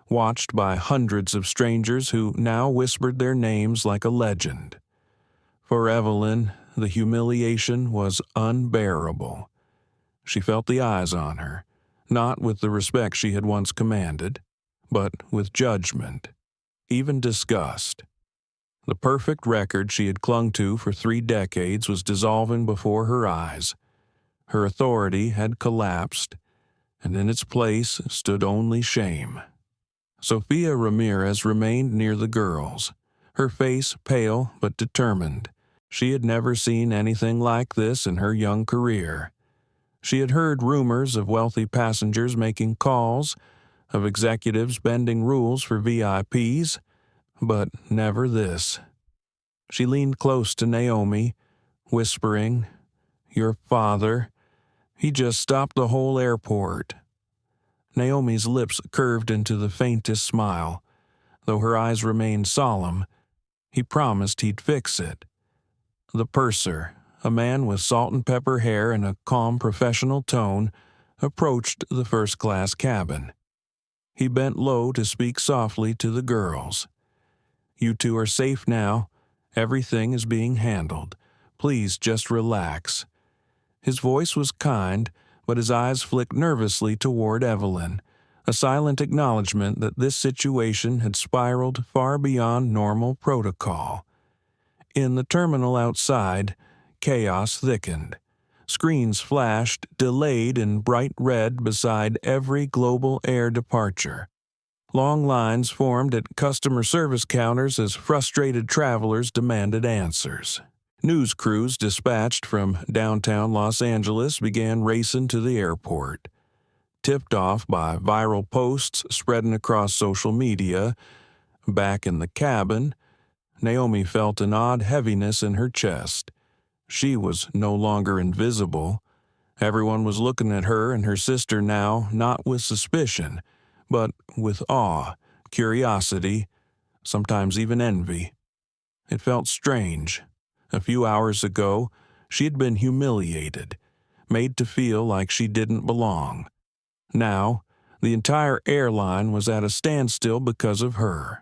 watched by hundreds of strangers who now whispered their names like a legend. For Evelyn, the humiliation was unbearable. She felt the eyes on her, not with the respect she had once commanded, but with judgment, even disgust. The perfect record she had clung to for 3 decades was dissolving before her eyes. Her authority had collapsed, and in its place stood only shame. Sofia Ramirez remained near the girls, her face pale but determined. She had never seen anything like this in her young career. She had heard rumors of wealthy passengers making calls, of executives bending rules for VIPs, but never this. She leaned close to Naomi, whispering, "Your father, he just stopped the whole airport." Naomi's lips curved into the faintest smile. Though her eyes remained solemn, he promised he'd fix it. The purser, a man with salt and pepper hair and a calm professional tone, approached the first-class cabin. He bent low to speak softly to the girls. "You two are safe now. Everything is being handled. Please just relax." His voice was kind, but his eyes flicked nervously toward Evelyn, a silent acknowledgement that this situation had spiraled far beyond normal protocol. In the terminal outside, chaos thickened. Screens flashed, delayed in bright red beside every global air departure. Long lines formed at customer service counters as frustrated travelers demanded answers. News crews dispatched from downtown Los Angeles began racing to the airport. Tipped off by viral posts spreading across social media, back in the cabin, Naomi felt an odd heaviness in her chest. She was no longer invisible. Everyone was looking at her and her sister now, not with suspicion, but with awe, curiosity, sometimes even envy. It felt strange. A few hours ago, she had been humiliated, made to feel like she didn't belong. Now, the entire airline was at a standstill because of her.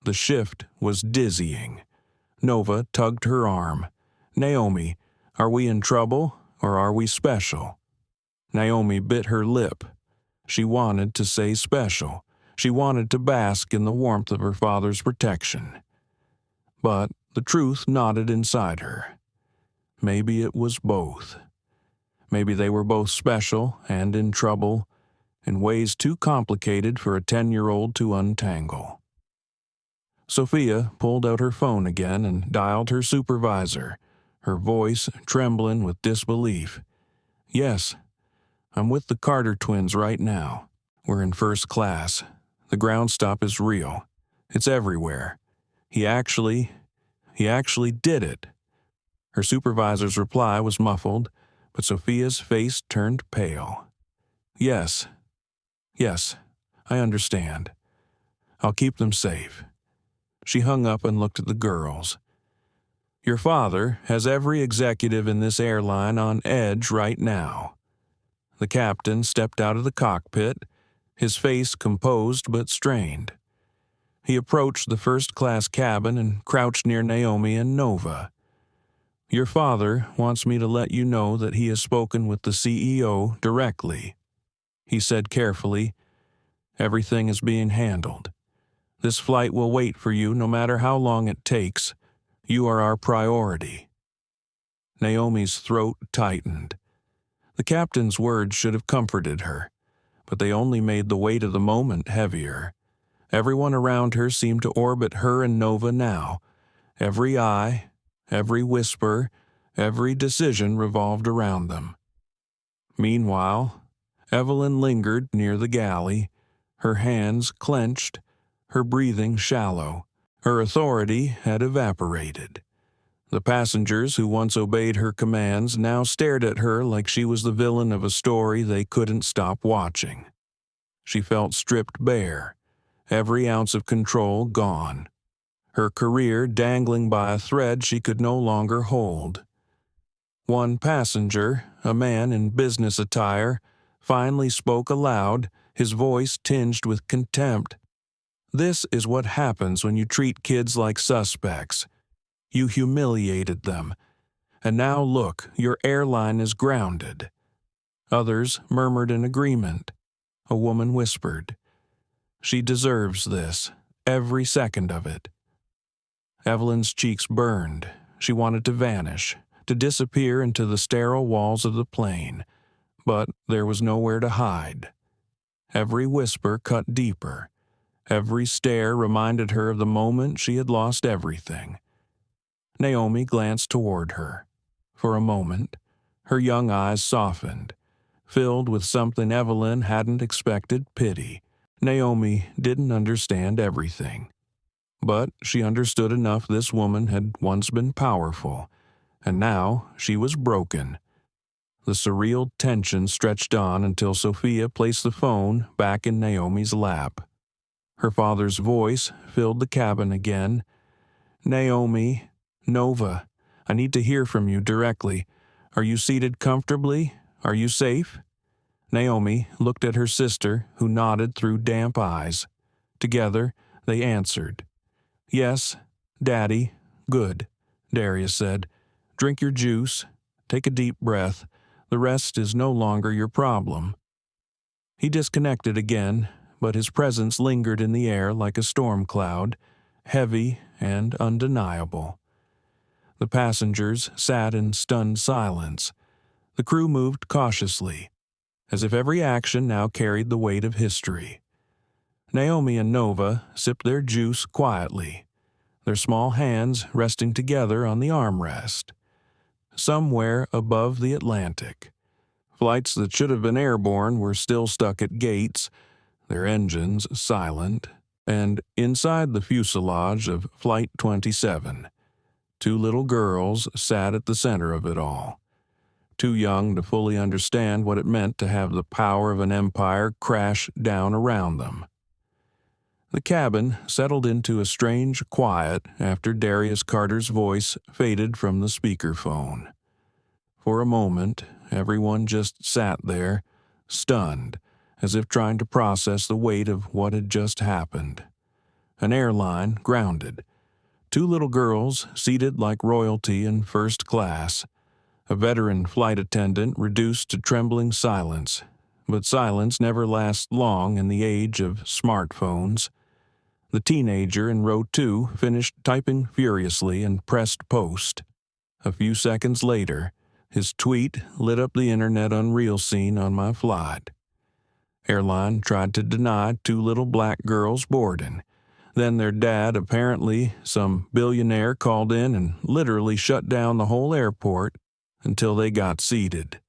The shift was dizzying. Nova tugged her arm. "Naomi, are we in trouble or are we special?" Naomi bit her lip. She wanted to say special. She wanted to bask in the warmth of her father's protection. But the truth nodded inside her. Maybe it was both. Maybe they were both special and in trouble, in ways too complicated for a 10-year-old to untangle. Sophia pulled out her phone again and dialed her supervisor, her voice trembling with disbelief. "Yes, I'm with the Carter twins right now. We're in first class. The ground stop is real. It's everywhere. He actually did it." Her supervisor's reply was muffled, but Sophia's face turned pale. Yes, I understand. I'll keep them safe." She hung up and looked at the girls. "Your father has every executive in this airline on edge right now." The captain stepped out of the cockpit, his face composed but strained. He approached the first-class cabin and crouched near Naomi and Nova. "Your father wants me to let you know that he has spoken with the CEO directly." He said carefully, "Everything is being handled. This flight will wait for you no matter how long it takes. You are our priority." Naomi's throat tightened. The captain's words should have comforted her, but they only made the weight of the moment heavier. Everyone around her seemed to orbit her and Nova now. Every eye, every whisper, every decision revolved around them. Meanwhile, Evelyn lingered near the galley, her hands clenched, her breathing shallow. Her authority had evaporated. The passengers who once obeyed her commands now stared at her like she was the villain of a story they couldn't stop watching. She felt stripped bare, every ounce of control gone. Her career dangling by a thread she could no longer hold. One passenger, a man in business attire, finally spoke aloud, his voice tinged with contempt. "This is what happens when you treat kids like suspects. You humiliated them. And now look, your airline is grounded." Others murmured in agreement. A woman whispered, "She deserves this, every second of it." Evelyn's cheeks burned. She wanted to vanish, to disappear into the sterile walls of the plane, but there was nowhere to hide. Every whisper cut deeper. Every stare reminded her of the moment she had lost everything. Naomi glanced toward her. For a moment, her young eyes softened, filled with something Evelyn hadn't expected: pity. Naomi didn't understand everything, but she understood enough. This woman had once been powerful, and now she was broken. The surreal tension stretched on until Sophia placed the phone back in Naomi's lap. Her father's voice filled the cabin again. "Naomi, Nova, I need to hear from you directly. Are you seated comfortably? Are you safe?" Naomi looked at her sister, who nodded through damp eyes. Together, they answered. "Yes, Daddy, good," Darius said. "Drink your juice. Take a deep breath. The rest is no longer your problem." He disconnected again, but his presence lingered in the air like a storm cloud, heavy and undeniable. The passengers sat in stunned silence. The crew moved cautiously, as if every action now carried the weight of history. Naomi and Nova sipped their juice quietly, their small hands resting together on the armrest. Somewhere above the Atlantic, flights that should have been airborne were still stuck at gates, their engines silent, And inside the fuselage of Flight 27, two little girls sat at the center of it all, too young to fully understand what it meant to have the power of an empire crash down around them. The cabin settled into a strange quiet after Darius Carter's voice faded from the speakerphone. For a moment, everyone just sat there, stunned, as if trying to process the weight of what had just happened. An airline grounded. Two little girls seated like royalty in first class. A veteran flight attendant reduced to trembling silence. But silence never lasts long in the age of smartphones. The teenager in row 2 finished typing furiously and pressed post. A few seconds later, his tweet lit up the internet unreal scene on my flight. Airline tried to deny two little black girls boarding. Then their dad, apparently some billionaire, called in and literally shut down the whole airport until they got seated.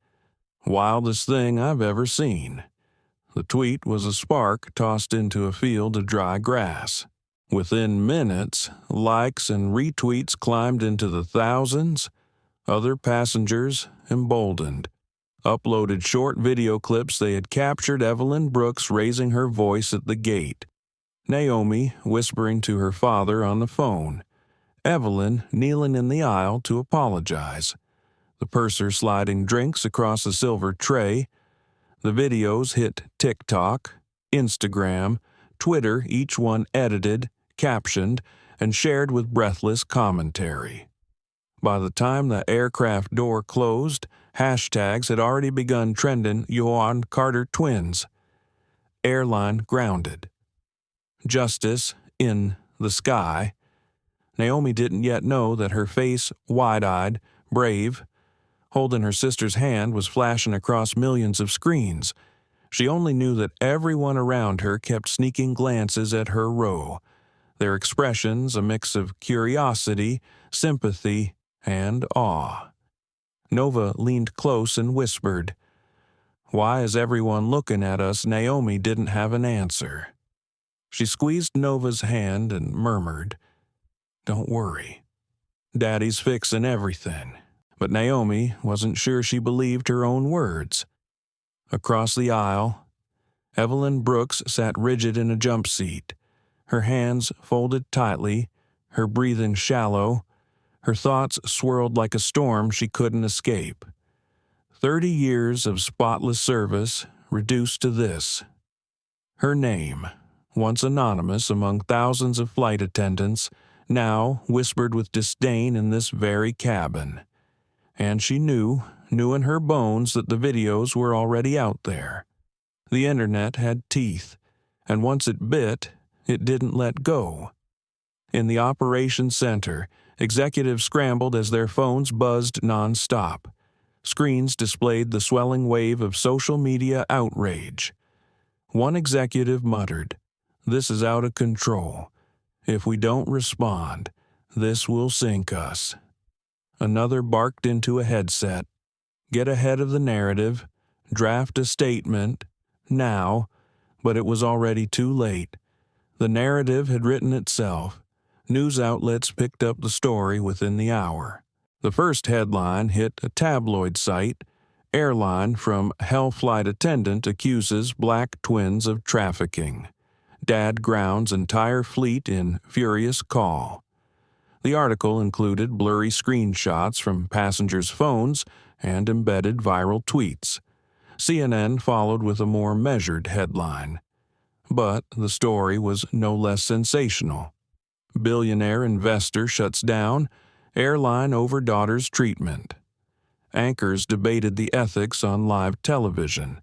Wildest thing I've ever seen. The tweet was a spark tossed into a field of dry grass. Within minutes, likes and retweets climbed into the thousands. Other passengers, emboldened, uploaded short video clips they had captured Evelyn Brooks raising her voice at the gate, Naomi whispering to her father on the phone, Evelyn kneeling in the aisle to apologize, the purser sliding drinks across a silver tray. The videos hit TikTok, Instagram, Twitter, each one edited, captioned, and shared with breathless commentary. By the time the aircraft door closed, hashtags had already begun trending. Johan Carter twins. Airline grounded. Justice in the sky. Naomi didn't yet know that her face, wide-eyed, brave, holding her sister's hand, was flashing across millions of screens. She only knew that everyone around her kept sneaking glances at her row, their expressions a mix of curiosity, sympathy, and awe. Nova leaned close and whispered, "Why is everyone looking at us?" Naomi didn't have an answer. She squeezed Nova's hand and murmured, "Don't worry. Daddy's fixing everything." But Naomi wasn't sure she believed her own words. Across the aisle, Evelyn Brooks sat rigid in a jump seat, her hands folded tightly, her breathing shallow, her thoughts swirled like a storm she couldn't escape. 30 years of spotless service reduced to this. Her name, once anonymous among thousands of flight attendants, now whispered with disdain in this very cabin. And she knew in her bones that the videos were already out there. The internet had teeth, and once it bit, it didn't let go. In the operations center, executives scrambled as their phones buzzed nonstop. Screens displayed the swelling wave of social media outrage. One executive muttered, "This is out of control. If we don't respond, this will sink us." Another barked into a headset, "Get ahead of the narrative, draft a statement, now," but it was already too late. The narrative had written itself. News outlets picked up the story within the hour. The first headline hit a tabloid site. Airline from hell flight attendant accuses black twins of trafficking. Dad grounds entire fleet in furious call. The article included blurry screenshots from passengers' phones and embedded viral tweets. CNN followed with a more measured headline. But the story was no less sensational. Billionaire investor shuts down, airline over daughter's treatment. Anchors debated the ethics on live television.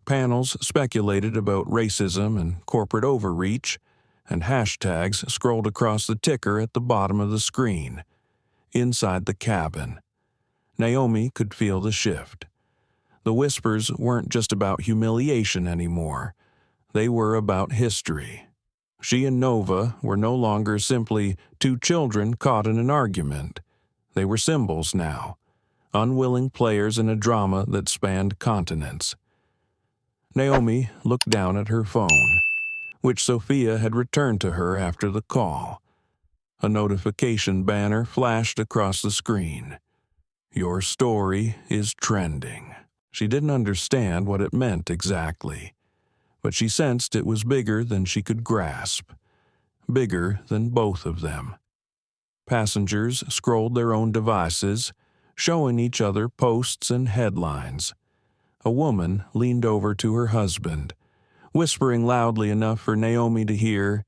Panels speculated about racism and corporate overreach, and hashtags scrolled across the ticker at the bottom of the screen. Inside the cabin, Naomi could feel the shift. The whispers weren't just about humiliation anymore. They were about history. She and Nova were no longer simply two children caught in an argument. They were symbols now, unwilling players in a drama that spanned continents. Naomi looked down at her phone. which Sophia had returned to her after the call. A notification banner flashed across the screen. "Your story is trending." She didn't understand what it meant exactly, but she sensed it was bigger than she could grasp, bigger than both of them. Passengers scrolled their own devices, showing each other posts and headlines. A woman leaned over to her husband, whispering loudly enough for Naomi to hear,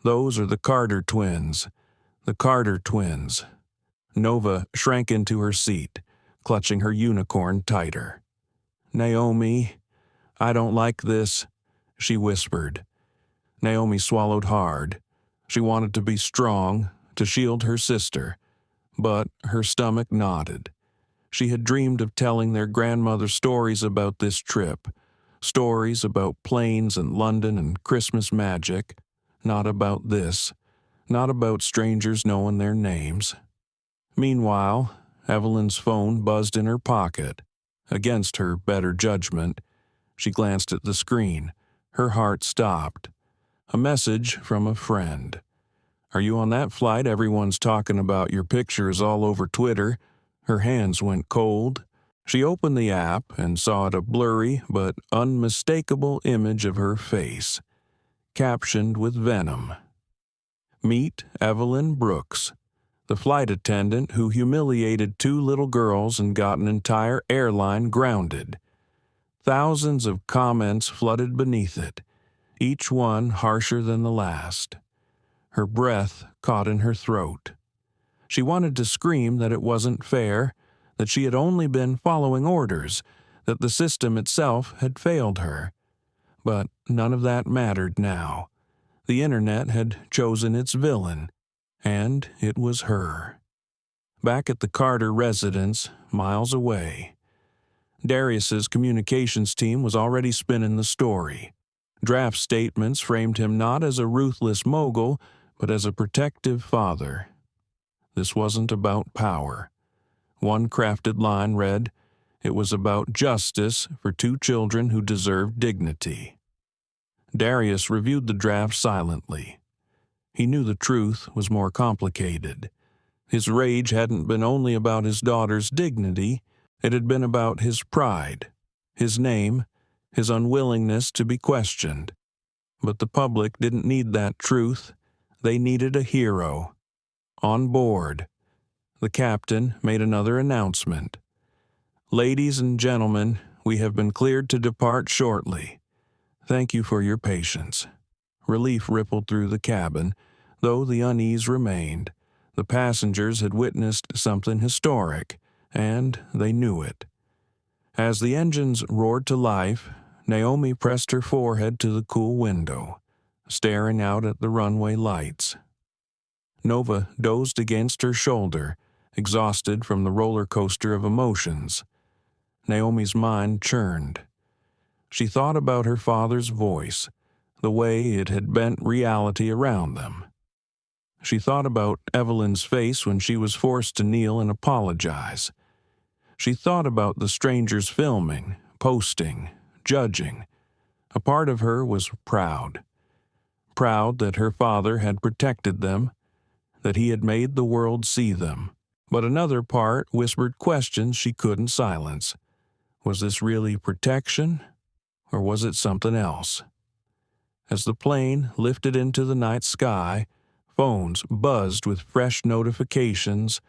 "Those are the Carter twins. The Carter twins." Nova shrank into her seat, clutching her unicorn tighter. "Naomi, I don't like this," she whispered. Naomi swallowed hard. She wanted to be strong, to shield her sister, but her stomach knotted. She had dreamed of telling their grandmother stories about this trip, stories about planes and London and Christmas magic, not about this, not about strangers knowing their names. Meanwhile, Evelyn's phone buzzed in her pocket. Against her better judgment, she glanced at the screen. Her heart stopped. A message from a friend. "Are you on that flight everyone's talking about? Your picture is all over Twitter." Her hands went cold. She opened the app and saw it a blurry but unmistakable image of her face, captioned with venom. "Meet Evelyn Brooks, the flight attendant who humiliated 2 little girls and got an entire airline grounded." Thousands of comments flooded beneath it, each one harsher than the last. Her breath caught in her throat. She wanted to scream that it wasn't fair, that she had only been following orders, that the system itself had failed her. But none of that mattered now. The internet had chosen its villain, and it was her. Back at the Carter residence, miles away, Darius's communications team was already spinning the story. Draft statements framed him not as a ruthless mogul, but as a protective father. This wasn't about power. One crafted line read, "It was about justice for 2 children who deserved dignity." Darius reviewed the draft silently. He knew the truth was more complicated. His rage hadn't been only about his daughter's dignity, it had been about his pride, his name, his unwillingness to be questioned. But the public didn't need that truth. They needed a hero. On board, the captain made another announcement. "Ladies and gentlemen, we have been cleared to depart shortly. Thank you for your patience." Relief rippled through the cabin, though the unease remained. The passengers had witnessed something historic, and they knew it. As the engines roared to life, Naomi pressed her forehead to the cool window, staring out at the runway lights. Nova dozed against her shoulder, exhausted from the roller coaster of emotions. Naomi's mind churned. She thought about her father's voice, the way it had bent reality around them. She thought about Evelyn's face when she was forced to kneel and apologize. She thought about the strangers filming, posting, judging. A part of her was proud. Proud that her father had protected them, that he had made the world see them. But another part whispered questions she couldn't silence. Was this really protection, or was it something else? As the plane lifted into the night sky, phones buzzed with fresh notifications,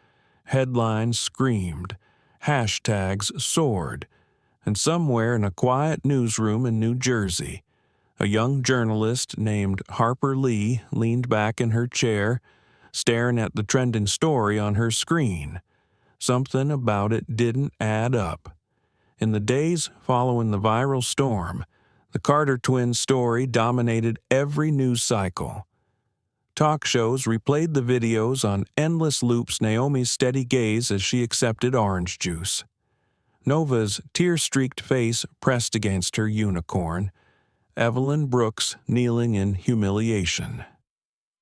headlines screamed, hashtags soared, and somewhere in a quiet newsroom in New Jersey, a young journalist named Harper Lee leaned back in her chair, staring at the trending story on her screen. Something about it didn't add up. In the days following the viral storm, the Carter twins' story dominated every news cycle. Talk shows replayed the videos on endless loops, Naomi's steady gaze as she accepted orange juice. Nova's tear-streaked face pressed against her unicorn, Evelyn Brooks kneeling in humiliation.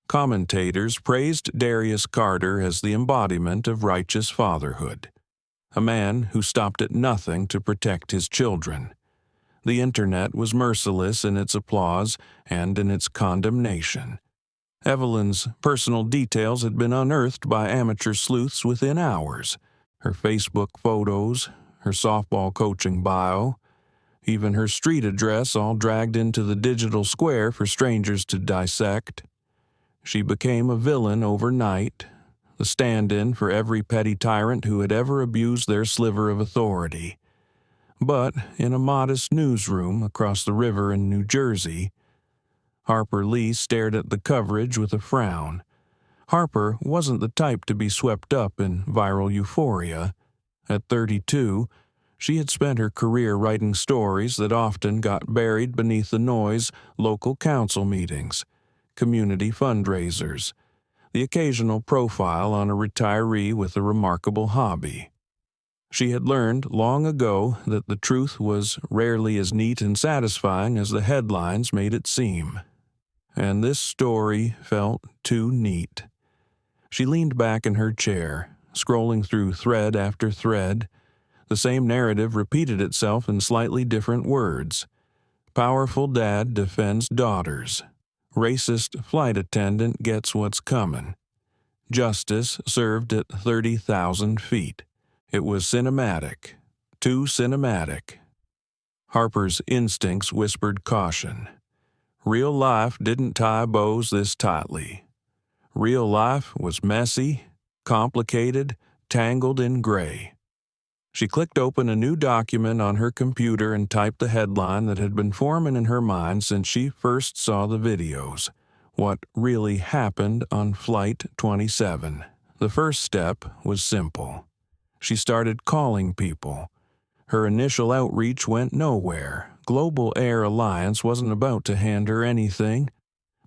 Commentators praised Darius Carter as the embodiment of righteous fatherhood, a man who stopped at nothing to protect his children. The internet was merciless in its applause and in its condemnation. Evelyn's personal details had been unearthed by amateur sleuths within hours. Her Facebook photos, her softball coaching bio, even her street address all dragged into the digital square for strangers to dissect. She became a villain overnight, the stand-in for every petty tyrant who had ever abused their sliver of authority. But in a modest newsroom across the river in New Jersey, Harper Lee stared at the coverage with a frown. Harper wasn't the type to be swept up in viral euphoria. At 32, she had spent her career writing stories that often got buried beneath the noise: local council meetings, community fundraisers, the occasional profile on a retiree with a remarkable hobby. She had learned long ago that the truth was rarely as neat and satisfying as the headlines made it seem. And this story felt too neat. She leaned back in her chair, scrolling through thread after thread. The same narrative repeated itself in slightly different words. Powerful dad defends daughters. Racist flight attendant gets what's coming. Justice served at 30,000 feet. It was cinematic. Too cinematic. Harper's instincts whispered caution. Real life didn't tie bows this tightly. Real life was messy, complicated, tangled in gray. She clicked open a new document on her computer and typed the headline that had been forming in her mind since she first saw the videos. What really happened on Flight 27. The first step was simple. She started calling people. Her initial outreach went nowhere. Global Air Alliance wasn't about to hand her anything.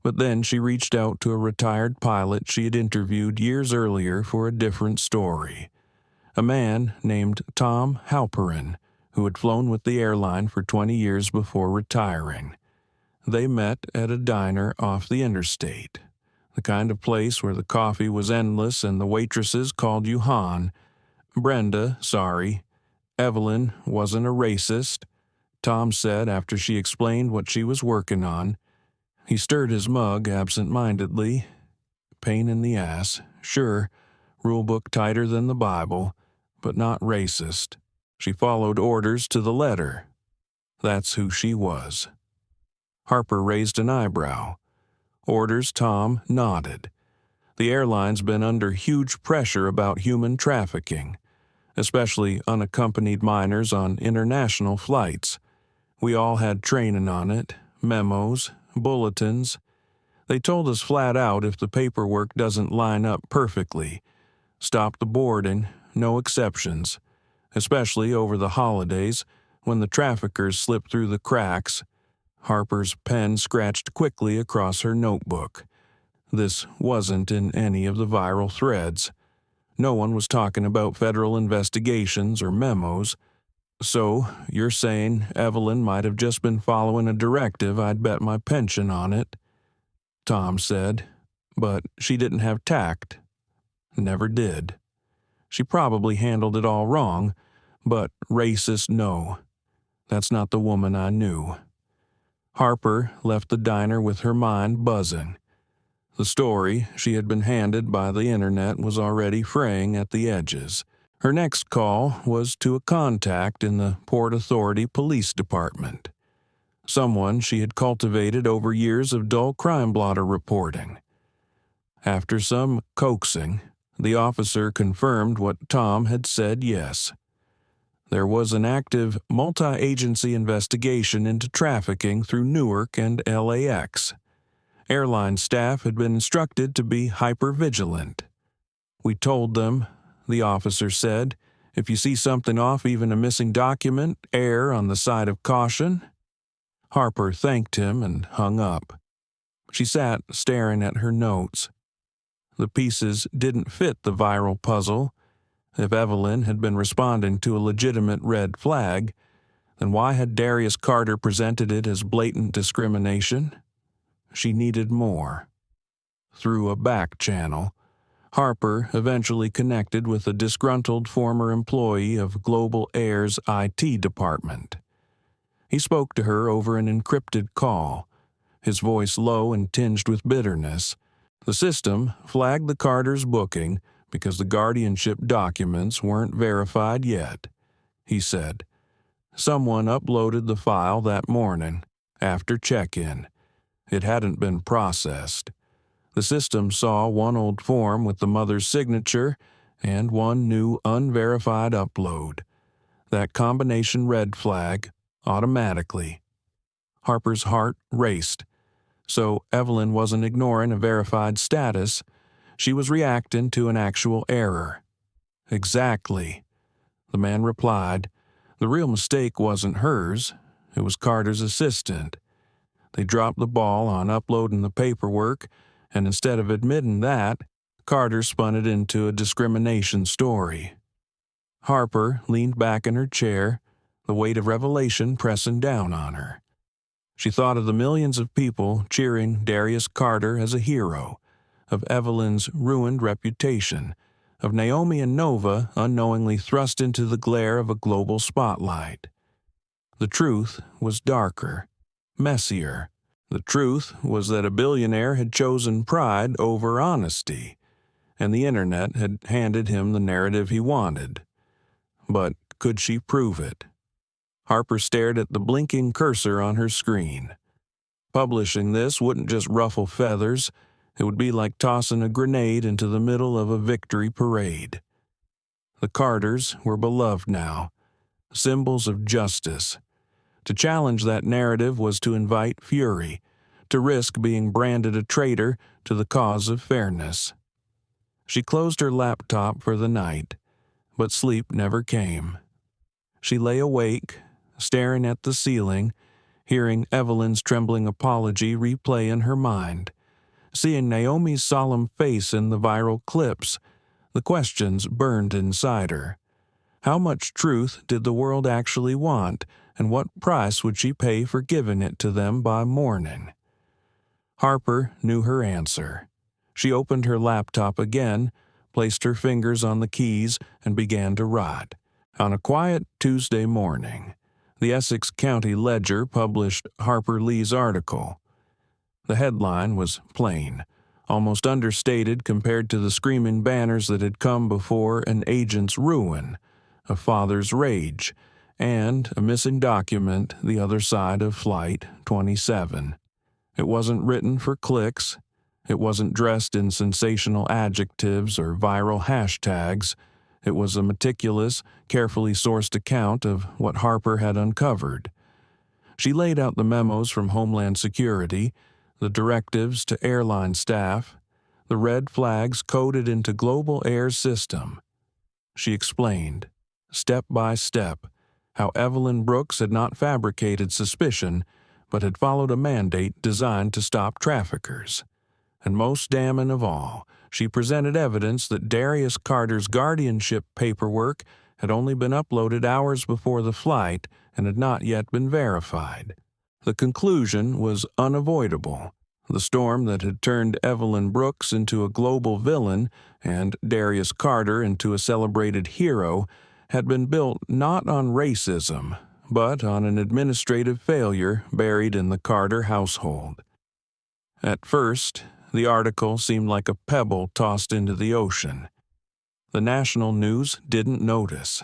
But then she reached out to a retired pilot she had interviewed years earlier for a different story. A man named Tom Halperin, who had flown with the airline for 20 years before retiring. They met at a diner off the interstate, the kind of place where the coffee was endless and the waitresses called you Han. Brenda, sorry. Evelyn wasn't a racist, Tom said after she explained what she was working on. He stirred his mug absent-mindedly. Pain in the ass, sure, rulebook tighter than the Bible, but not racist. She followed orders to the letter. That's who she was. Harper raised an eyebrow. Orders Tom nodded. The airline's been under huge pressure about human trafficking, especially unaccompanied minors on international flights. We all had training on it, memos, bulletins. They told us flat out if the paperwork doesn't line up perfectly. Stop the boarding, no exceptions, especially over the holidays when the traffickers slip through the cracks. Harper's pen scratched quickly across her notebook. This wasn't in any of the viral threads. No one was talking about federal investigations or memos. So, you're saying Evelyn might have just been following a directive I'd bet my pension on it, Tom said. But she didn't have tact. Never did. She probably handled it all wrong, but racist no. That's not the woman I knew. Harper left the diner with her mind buzzing. The story she had been handed by the internet was already fraying at the edges. Her next call was to a contact in the Port Authority Police Department, someone she had cultivated over years of dull crime blotter reporting. After some coaxing, the officer confirmed what Tom had said yes. There was an active multi-agency investigation into trafficking through Newark and LAX. Airline staff had been instructed to be hypervigilant. We told them, the officer said, if you see something off, even a missing document, err on the side of caution. Harper thanked him and hung up. She sat staring at her notes. The pieces didn't fit the viral puzzle. If Evelyn had been responding to a legitimate red flag, then why had Darius Carter presented it as blatant discrimination? She needed more. Through a back channel, Harper eventually connected with a disgruntled former employee of Global Air's IT department. He spoke to her over an encrypted call, his voice low and tinged with bitterness. The system flagged the Carters' booking because the guardianship documents weren't verified yet, he said. Someone uploaded the file that morning, after check-in. It hadn't been processed. The system saw one old form with the mother's signature and one new unverified upload. That combination red flag automatically. Harper's heart raced. So Evelyn wasn't ignoring a verified status. She was reacting to an actual error. Exactly, the man replied. The real mistake wasn't hers. It was Carter's assistant. They dropped the ball on uploading the paperwork, and instead of admitting that, Carter spun it into a discrimination story. Harper leaned back in her chair, the weight of revelation pressing down on her. She thought of the millions of people cheering Darius Carter as a hero, of Evelyn's ruined reputation, of Naomi and Nova unknowingly thrust into the glare of a global spotlight. The truth was darker, messier. The truth was that a billionaire had chosen pride over honesty, and the internet had handed him the narrative he wanted. But could she prove it? Harper stared at the blinking cursor on her screen. Publishing this wouldn't just ruffle feathers, it would be like tossing a grenade into the middle of a victory parade. The Carters were beloved now, symbols of justice. To challenge that narrative was to invite fury, to risk being branded a traitor to the cause of fairness. She closed her laptop for the night, but sleep never came. She lay awake, staring at the ceiling, hearing Evelyn's trembling apology replay in her mind, seeing Naomi's solemn face in the viral clips. The questions burned inside her. How much truth did the world actually want, and what price would she pay for giving it to them by morning? Harper knew her answer. She opened her laptop again, placed her fingers on the keys, and began to write. On a quiet Tuesday morning, the Essex County Ledger published Harper Lee's article. The headline was plain, almost understated compared to the screaming banners that had come before an agent's ruin, a father's rage, and a missing document the other side of Flight 27. It wasn't written for clicks. It wasn't dressed in sensational adjectives or viral hashtags. It was a meticulous, carefully sourced account of what Harper had uncovered. She laid out the memos from Homeland Security, the directives to airline staff, the red flags coded into Global Air's system. She explained, step by step, how Evelyn Brooks had not fabricated suspicion, but had followed a mandate designed to stop traffickers. And most damning of all, she presented evidence that Darius Carter's guardianship paperwork had only been uploaded hours before the flight and had not yet been verified. The conclusion was unavoidable. The storm that had turned Evelyn Brooks into a global villain and Darius Carter into a celebrated hero had been built not on racism, but on an administrative failure buried in the Carter household. At first, the article seemed like a pebble tossed into the ocean. The national news didn't notice.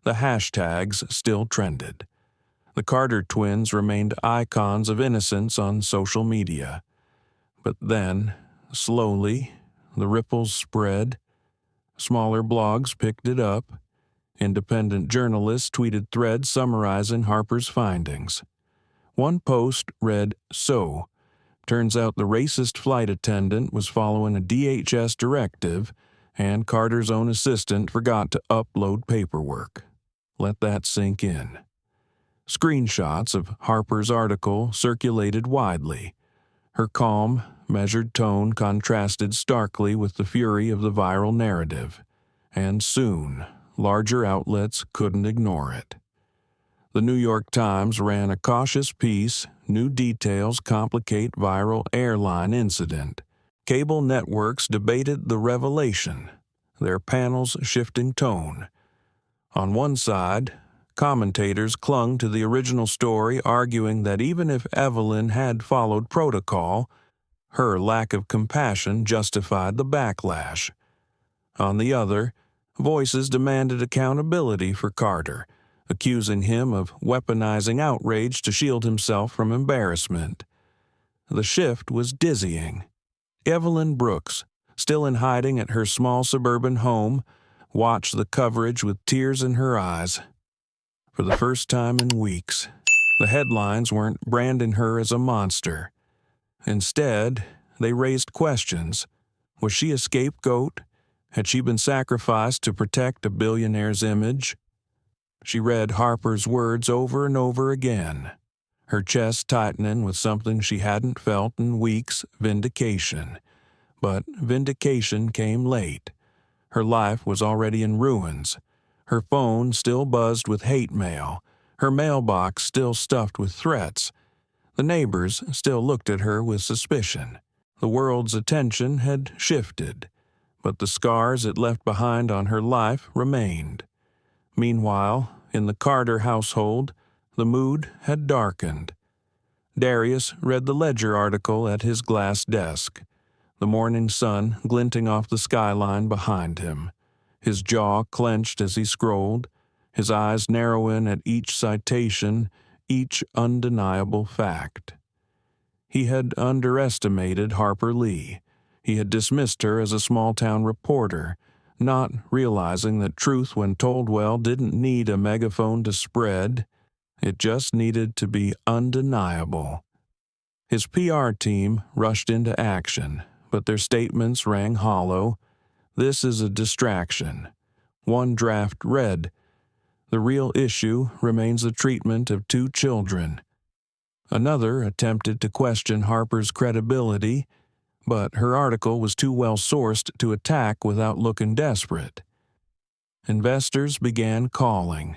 The hashtags still trended. The Carter twins remained icons of innocence on social media. But then, slowly, the ripples spread. Smaller blogs picked it up. Independent journalists tweeted threads summarizing Harper's findings. One post read, "So, turns out the racist flight attendant was following a DHS directive, and Carter's own assistant forgot to upload paperwork." Let that sink in. Screenshots of Harper's article circulated widely. Her calm, measured tone contrasted starkly with the fury of the viral narrative, and soon, larger outlets couldn't ignore it. The New York Times ran a cautious piece, "New details complicate viral airline incident." Cable networks debated the revelation, their panels shifting tone. On one side, Commentators clung to the original story, arguing that even if Evelyn had followed protocol, her lack of compassion justified the backlash. On the other, voices demanded accountability for Carter, accusing him of weaponizing outrage to shield himself from embarrassment. The shift was dizzying. Evelyn Brooks, still in hiding at her small suburban home, watched the coverage with tears in her eyes. For the first time in weeks, the headlines weren't branding her as a monster. Instead, they raised questions. Was she a scapegoat? Had she been sacrificed to protect a billionaire's image? She read Harper's words over and over again, her chest tightening with something she hadn't felt in weeks: vindication. But vindication came late. Her life was already in ruins. Her phone still buzzed with hate mail, her mailbox still stuffed with threats. The neighbors still looked at her with suspicion. The world's attention had shifted, but the scars it left behind on her life remained. Meanwhile, in the Carter household, the mood had darkened. Darius read the Ledger article at his glass desk, the morning sun glinting off the skyline behind him. His jaw clenched as he scrolled, his eyes narrowing at each citation, each undeniable fact. He had underestimated Harper Lee. He had dismissed her as a small-town reporter, not realizing that truth, when told well, didn't need a megaphone to spread. It just needed to be undeniable. His PR team rushed into action, but their statements rang hollow. This is a distraction. One draft read, "The real issue remains the treatment of 2 children." Another attempted to question Harper's credibility, but her article was too well sourced to attack without looking desperate. Investors began calling.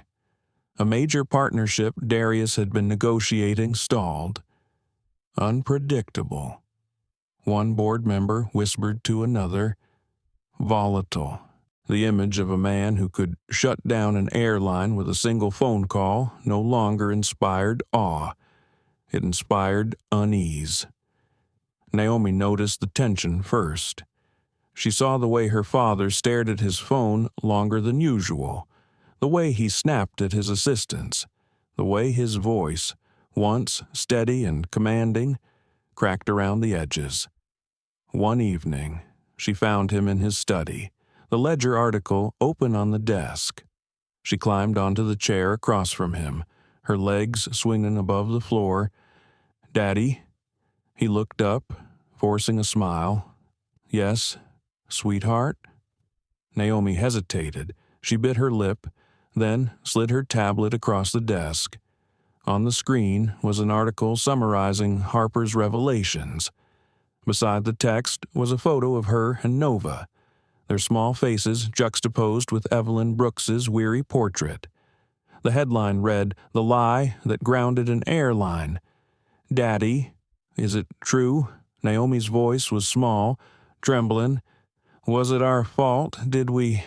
A major partnership Darius had been negotiating stalled. Unpredictable. One board member whispered to another. Volatile. The image of a man who could shut down an airline with a single phone call no longer inspired awe. It inspired unease. Naomi noticed the tension first. She saw the way her father stared at his phone longer than usual, the way he snapped at his assistants, the way his voice, once steady and commanding, cracked around the edges. One evening, she found him in his study, the Ledger article open on the desk. She climbed onto the chair across from him, her legs swinging above the floor. "Daddy?" He looked up, forcing a smile. "Yes, sweetheart?" Naomi hesitated. She bit her lip, then slid her tablet across the desk. On the screen was an article summarizing Harper's revelations. Beside the text was a photo of her and Nova, their small faces juxtaposed with Evelyn Brooks's weary portrait. The headline read, "The Lie That Grounded an Airline." "Daddy, is it true?" Naomi's voice was small, trembling. "Was it our fault? Did we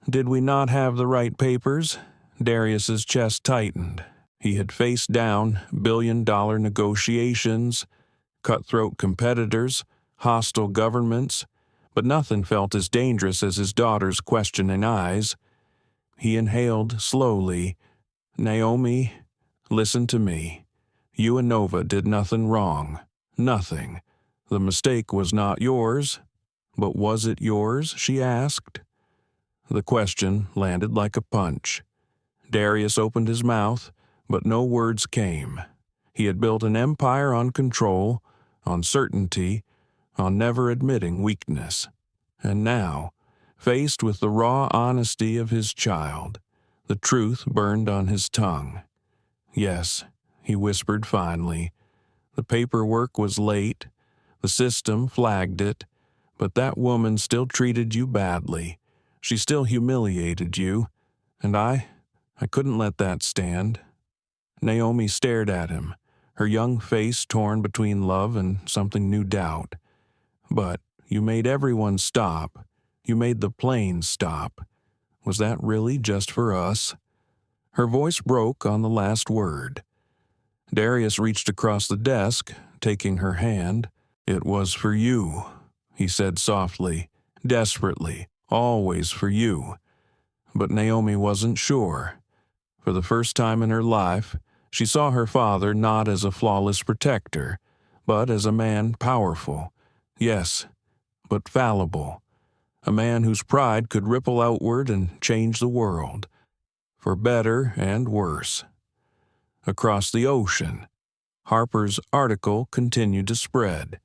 not have the right papers?" Darius's chest tightened. He had faced down billion-dollar negotiations, cutthroat competitors, hostile governments, but nothing felt as dangerous as his daughter's questioning eyes. He inhaled slowly. "Naomi, listen to me. You and Nova did nothing wrong. Nothing. The mistake was not yours." "But was it yours?" she asked. The question landed like a punch. Darius opened his mouth, but no words came. He had built an empire on control, on certainty, on never admitting weakness. And now, faced with the raw honesty of his child, the truth burned on his tongue. "Yes," he whispered finally. "The paperwork was late. The system flagged it. But that woman still treated you badly. She still humiliated you. And I couldn't let that stand." Naomi stared at him, her young face torn between love and something new doubt. "But you made everyone stop. You made the plane stop. Was that really just for us?" Her voice broke on the last word. Darius reached across the desk, taking her hand. "It was for you," he said softly, desperately, "always for you." But Naomi wasn't sure. For the first time in her life, she saw her father not as a flawless protector, but as a man powerful, yes, but fallible. A man whose pride could ripple outward and change the world, for better and worse. Across the ocean, Harper's article continued to spread.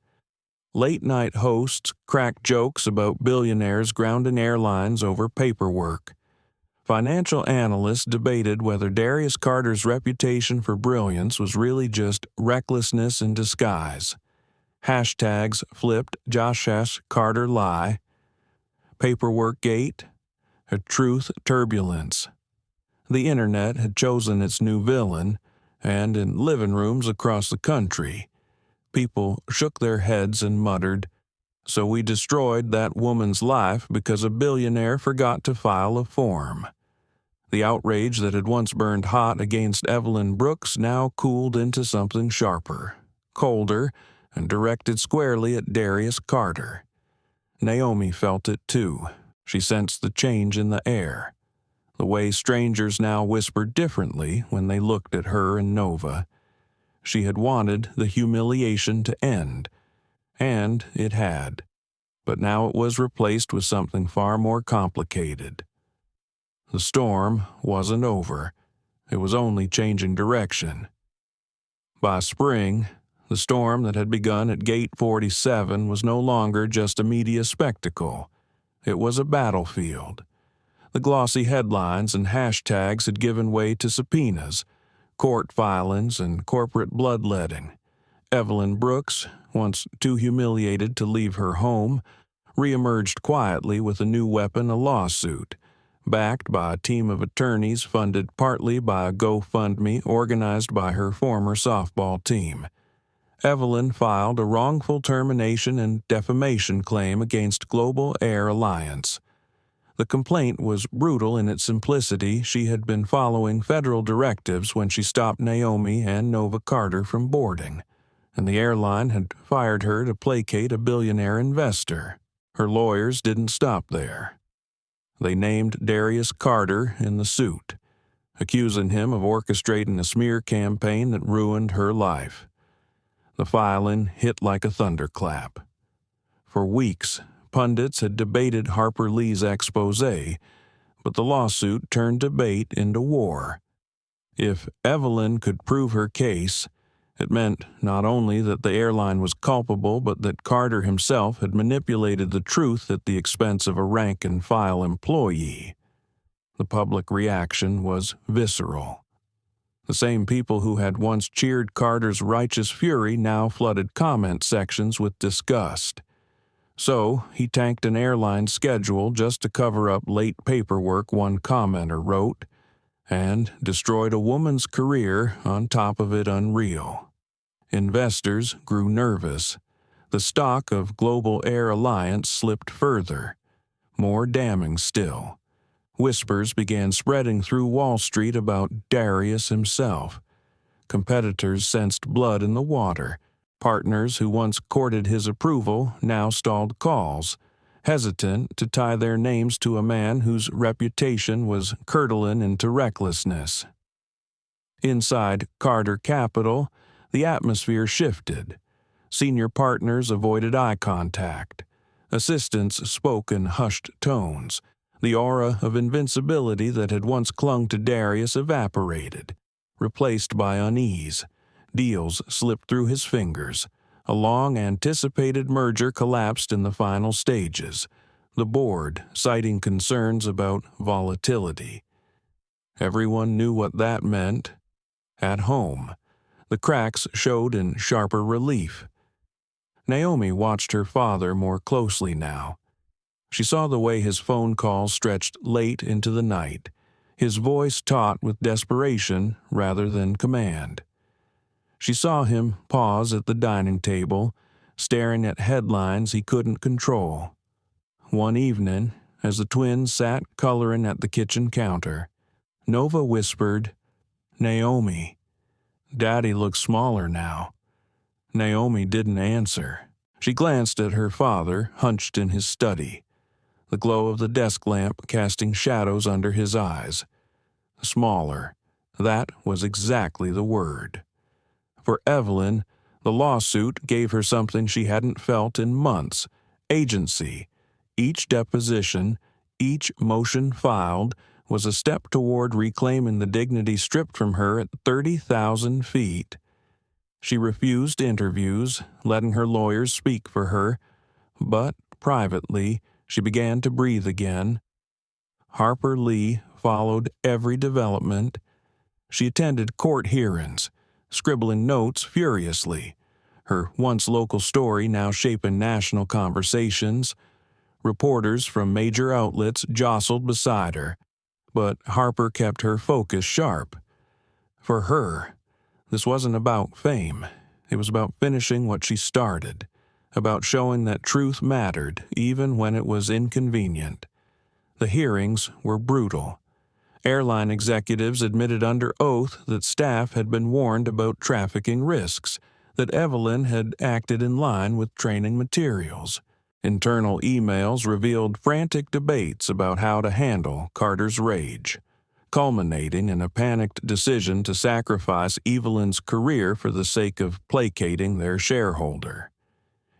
Late-night hosts cracked jokes about billionaires grounding airlines over paperwork. Financial analysts debated whether Darius Carter's reputation for brilliance was really just recklessness in disguise. Hashtags flipped Josh Carter lie, paperwork gate, a truth turbulence. The internet had chosen its new villain, and in living rooms across the country, people shook their heads and muttered, "So we destroyed that woman's life because a billionaire forgot to file a form." The outrage that had once burned hot against Evelyn Brooks now cooled into something sharper, colder, and directed squarely at Darius Carter. Naomi felt it too. She sensed the change in the air. The way strangers now whispered differently when they looked at her and Nova. She had wanted the humiliation to end, and it had. But now it was replaced with something far more complicated. The storm wasn't over. It was only changing direction. By spring, the storm that had begun at Gate 47 was no longer just a media spectacle. It was a battlefield. The glossy headlines and hashtags had given way to subpoenas, court filings, and corporate bloodletting. Evelyn Brooks, once too humiliated to leave her home, reemerged quietly with a new weapon, a lawsuit, backed by a team of attorneys funded partly by a GoFundMe organized by her former softball team. Evelyn filed a wrongful termination and defamation claim against Global Air Alliance. The complaint was brutal in its simplicity. She had been following federal directives when she stopped Naomi and Nova Carter from boarding, and the airline had fired her to placate a billionaire investor. Her lawyers didn't stop there. They named Darius Carter in the suit, accusing him of orchestrating a smear campaign that ruined her life. The filing hit like a thunderclap. For weeks, pundits had debated Harper Lee's exposé, but the lawsuit turned debate into war. If Evelyn could prove her case, it meant not only that the airline was culpable, but that Carter himself had manipulated the truth at the expense of a rank-and-file employee. The public reaction was visceral. The same people who had once cheered Carter's righteous fury now flooded comment sections with disgust. So he tanked an airline schedule just to cover up late paperwork, one commenter wrote, and destroyed a woman's career on top of it. Unreal. Investors grew nervous. The stock of Global Air Alliance slipped further. More damning still. Whispers began spreading through Wall Street about Darius himself. Competitors sensed blood in the water. Partners who once courted his approval now stalled calls, hesitant to tie their names to a man whose reputation was curdling into recklessness. Inside Carter Capital, the atmosphere shifted. Senior partners avoided eye contact. Assistants spoke in hushed tones. The aura of invincibility that had once clung to Darius evaporated, replaced by unease. Deals slipped through his fingers. A long-anticipated merger collapsed in the final stages, the board citing concerns about volatility. Everyone knew what that meant. At home, the cracks showed in sharper relief. Naomi watched her father more closely now. She saw the way his phone calls stretched late into the night, his voice taut with desperation rather than command. She saw him pause at the dining table, staring at headlines he couldn't control. One evening, as the twins sat coloring at the kitchen counter, Nova whispered, "Naomi." Daddy looked smaller now. Naomi didn't answer. She glanced at her father, hunched in his study, the glow of the desk lamp casting shadows under his eyes. Smaller. That was exactly the word. For Evelyn, the lawsuit gave her something she hadn't felt in months: agency. Each deposition, each motion filed, was a step toward reclaiming the dignity stripped from her at 30,000 feet. She refused interviews, letting her lawyers speak for her, but privately she began to breathe again. Harper Lee followed every development. She attended court hearings, scribbling notes furiously, her once local story now shaping national conversations. Reporters from major outlets jostled beside her, but Harper kept her focus sharp. For her, this wasn't about fame. It was about finishing what she started, about showing that truth mattered even when it was inconvenient. The hearings were brutal. Airline executives admitted under oath that staff had been warned about trafficking risks, that Evelyn had acted in line with training materials. Internal emails revealed frantic debates about how to handle Carter's rage, culminating in a panicked decision to sacrifice Evelyn's career for the sake of placating their shareholder.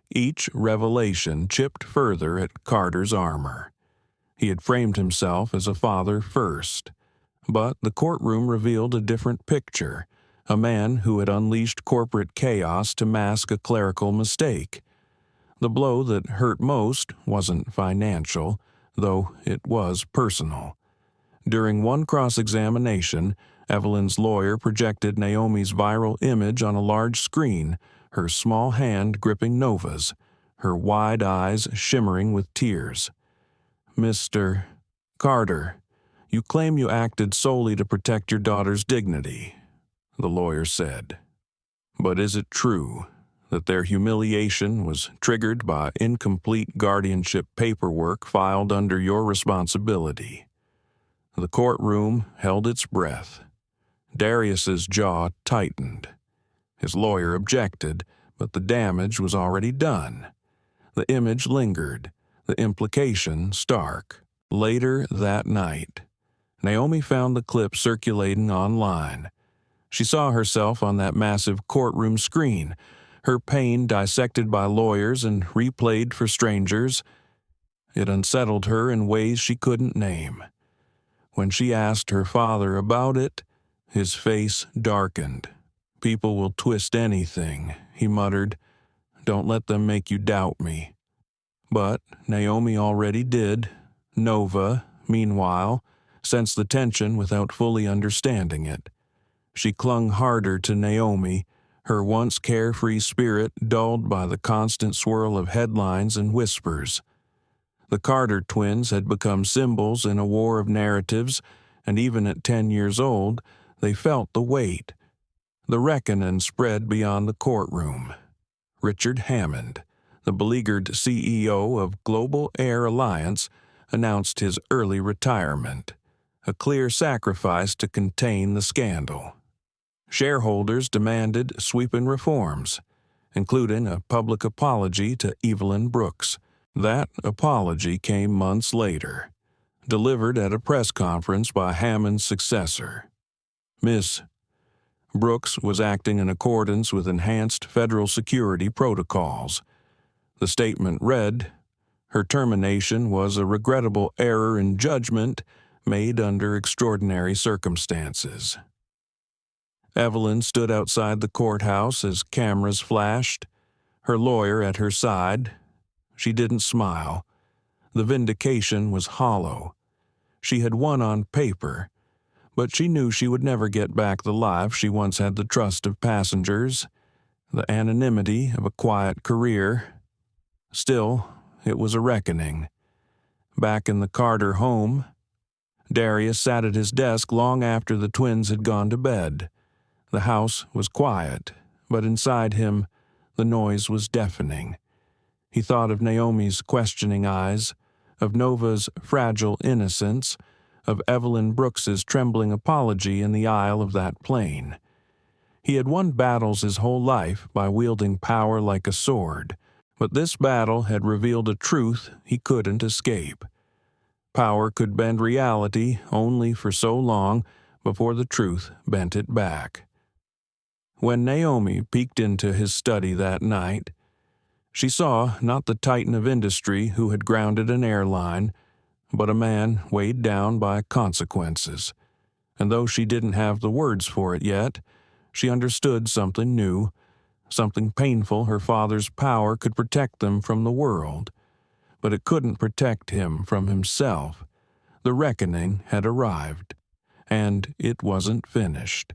Each revelation chipped further at Carter's armor. He had framed himself as a father first. But the courtroom revealed a different picture, a man who had unleashed corporate chaos to mask a clerical mistake. The blow that hurt most wasn't financial, though it was personal. During one cross-examination, Evelyn's lawyer projected Naomi's viral image on a large screen, her small hand gripping Nova's, her wide eyes shimmering with tears. "Mr. Carter, you claim you acted solely to protect your daughter's dignity," the lawyer said. "But is it true that their humiliation was triggered by incomplete guardianship paperwork filed under your responsibility?" The courtroom held its breath. Darius's jaw tightened. His lawyer objected, but the damage was already done. The image lingered, the implication stark. Later that night, Naomi found the clip circulating online. She saw herself on that massive courtroom screen, her pain dissected by lawyers and replayed for strangers. It unsettled her in ways she couldn't name. When she asked her father about it, his face darkened. "People will twist anything," he muttered. "Don't let them make you doubt me." But Naomi already did. Nova, meanwhile, sensed the tension without fully understanding it. She clung harder to Naomi, her once carefree spirit dulled by the constant swirl of headlines and whispers. The Carter twins had become symbols in a war of narratives, and even at 10 years old, they felt the weight. The reckoning spread beyond the courtroom. Richard Hammond, the beleaguered CEO of Global Air Alliance, announced his early retirement, a clear sacrifice to contain the scandal. Shareholders demanded sweeping reforms, including a public apology to Evelyn Brooks. That apology came months later, delivered at a press conference by Hammond's successor. Miss Brooks was acting in accordance with enhanced federal security protocols. The statement read, "Her termination was a regrettable error in judgment made under extraordinary circumstances." Evelyn stood outside the courthouse as cameras flashed, her lawyer at her side. She didn't smile. The vindication was hollow. She had won on paper, but she knew she would never get back the life she once had the trust of passengers, the anonymity of a quiet career. Still, it was a reckoning. Back in the Carter home, Darius sat at his desk long after the twins had gone to bed. The house was quiet, but inside him, the noise was deafening. He thought of Naomi's questioning eyes, of Nova's fragile innocence, of Evelyn Brooks's trembling apology in the aisle of that plane. He had won battles his whole life by wielding power like a sword, but this battle had revealed a truth he couldn't escape. Power could bend reality only for so long before the truth bent it back. When Naomi peeked into his study that night, she saw not the titan of industry who had grounded an airline, but a man weighed down by consequences. And though she didn't have the words for it yet, she understood something new, something painful. Her father's power could protect them from the world, but it couldn't protect him from himself. The reckoning had arrived, and it wasn't finished.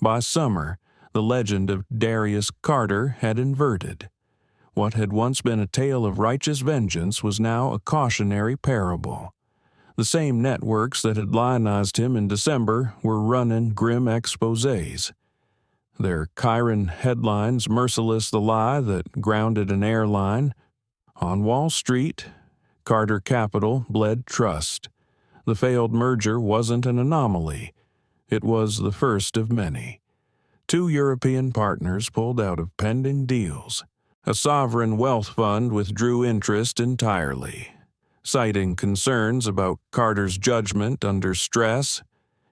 By summer, the legend of Darius Carter had inverted. What had once been a tale of righteous vengeance was now a cautionary parable. The same networks that had lionized him in December were running grim exposés. Their Chiron headlines merciless the lie that grounded an airline. On Wall Street, Carter Capital bled trust. The failed merger wasn't an anomaly. It was the first of many. 2 European partners pulled out of pending deals. A sovereign wealth fund withdrew interest entirely, citing concerns about Carter's judgment under stress.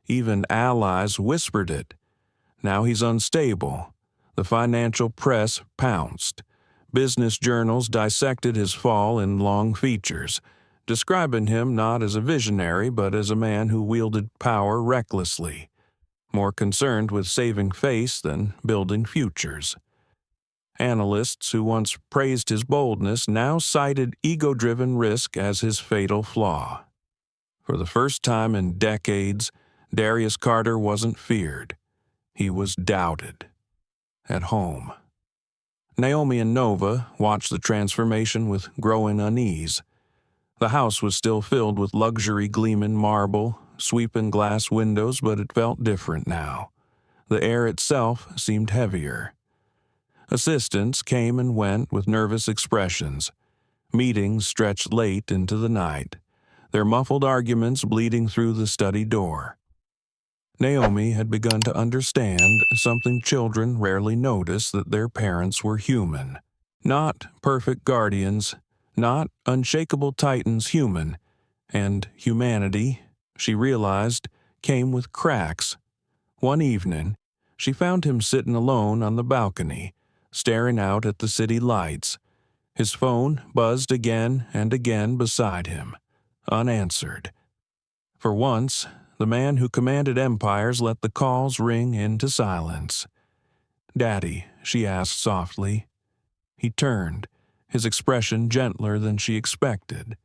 Even allies whispered it. Now he's unstable. The financial press pounced. Business journals dissected his fall in long features, describing him not as a visionary but as a man who wielded power recklessly, more concerned with saving face than building futures. Analysts who once praised his boldness now cited ego-driven risk as his fatal flaw. For the first time in decades, Darius Carter wasn't feared. He was doubted. At home, Naomi and Nova watched the transformation with growing unease. The house was still filled with luxury gleaming marble, sweeping glass windows, but it felt different now. The air itself seemed heavier. Assistants came and went with nervous expressions. Meetings stretched late into the night, their muffled arguments bleeding through the study door. Naomi had begun to understand something children rarely notice, that their parents were human. Not perfect guardians, not unshakable titans, human. And humanity, she realized, came with cracks. One evening, she found him sitting alone on the balcony, staring out at the city lights. His phone buzzed again and again beside him, unanswered. For once, the man who commanded empires let the calls ring into silence. "Daddy," she asked softly. He turned, his expression gentler than she expected.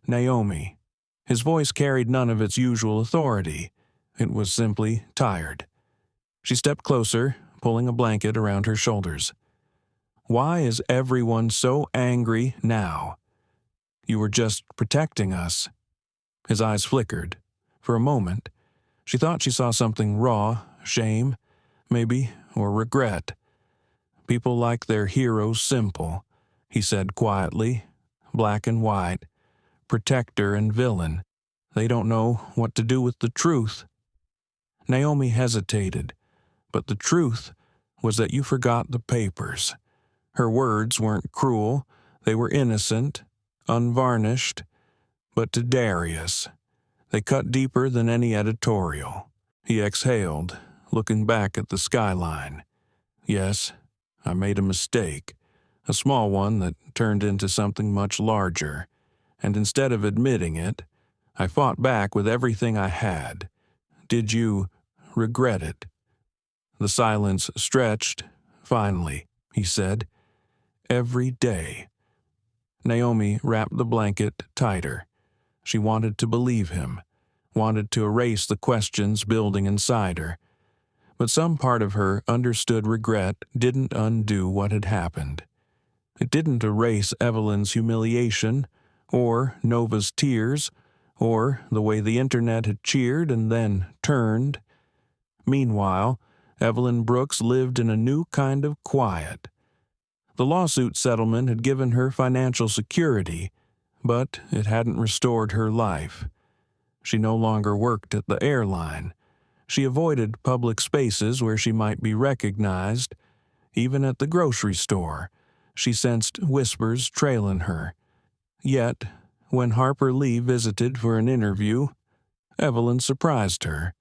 "Naomi." His voice carried none of its usual authority. It was simply tired. She stepped closer, pulling a blanket around her shoulders. "Why is everyone so angry now? You were just protecting us." His eyes flickered. For a moment, she thought she saw something raw, shame, maybe, or regret. "People like their heroes simple," he said quietly, "black and white, protector and villain. They don't know what to do with the truth." Naomi hesitated, but the truth was that you forgot the papers. Her words weren't cruel, they were innocent, unvarnished, but to Darius, they cut deeper than any editorial. He exhaled, looking back at the skyline. "Yes, I made a mistake, a small one that turned into something much larger, and instead of admitting it, I fought back with everything I had. Did you regret it?" The silence stretched. "Finally," he said. "Every day." Naomi wrapped the blanket tighter. She wanted to believe him, wanted to erase the questions building inside her. But some part of her understood regret didn't undo what had happened. It didn't erase Evelyn's humiliation, or Nova's tears, or the way the internet had cheered and then turned. Meanwhile, Evelyn Brooks lived in a new kind of quiet. The lawsuit settlement had given her financial security, but it hadn't restored her life. She no longer worked at the airline. She avoided public spaces where she might be recognized. Even at the grocery store, she sensed whispers trailing her. Yet, when Harper Lee visited for an interview, Evelyn surprised her.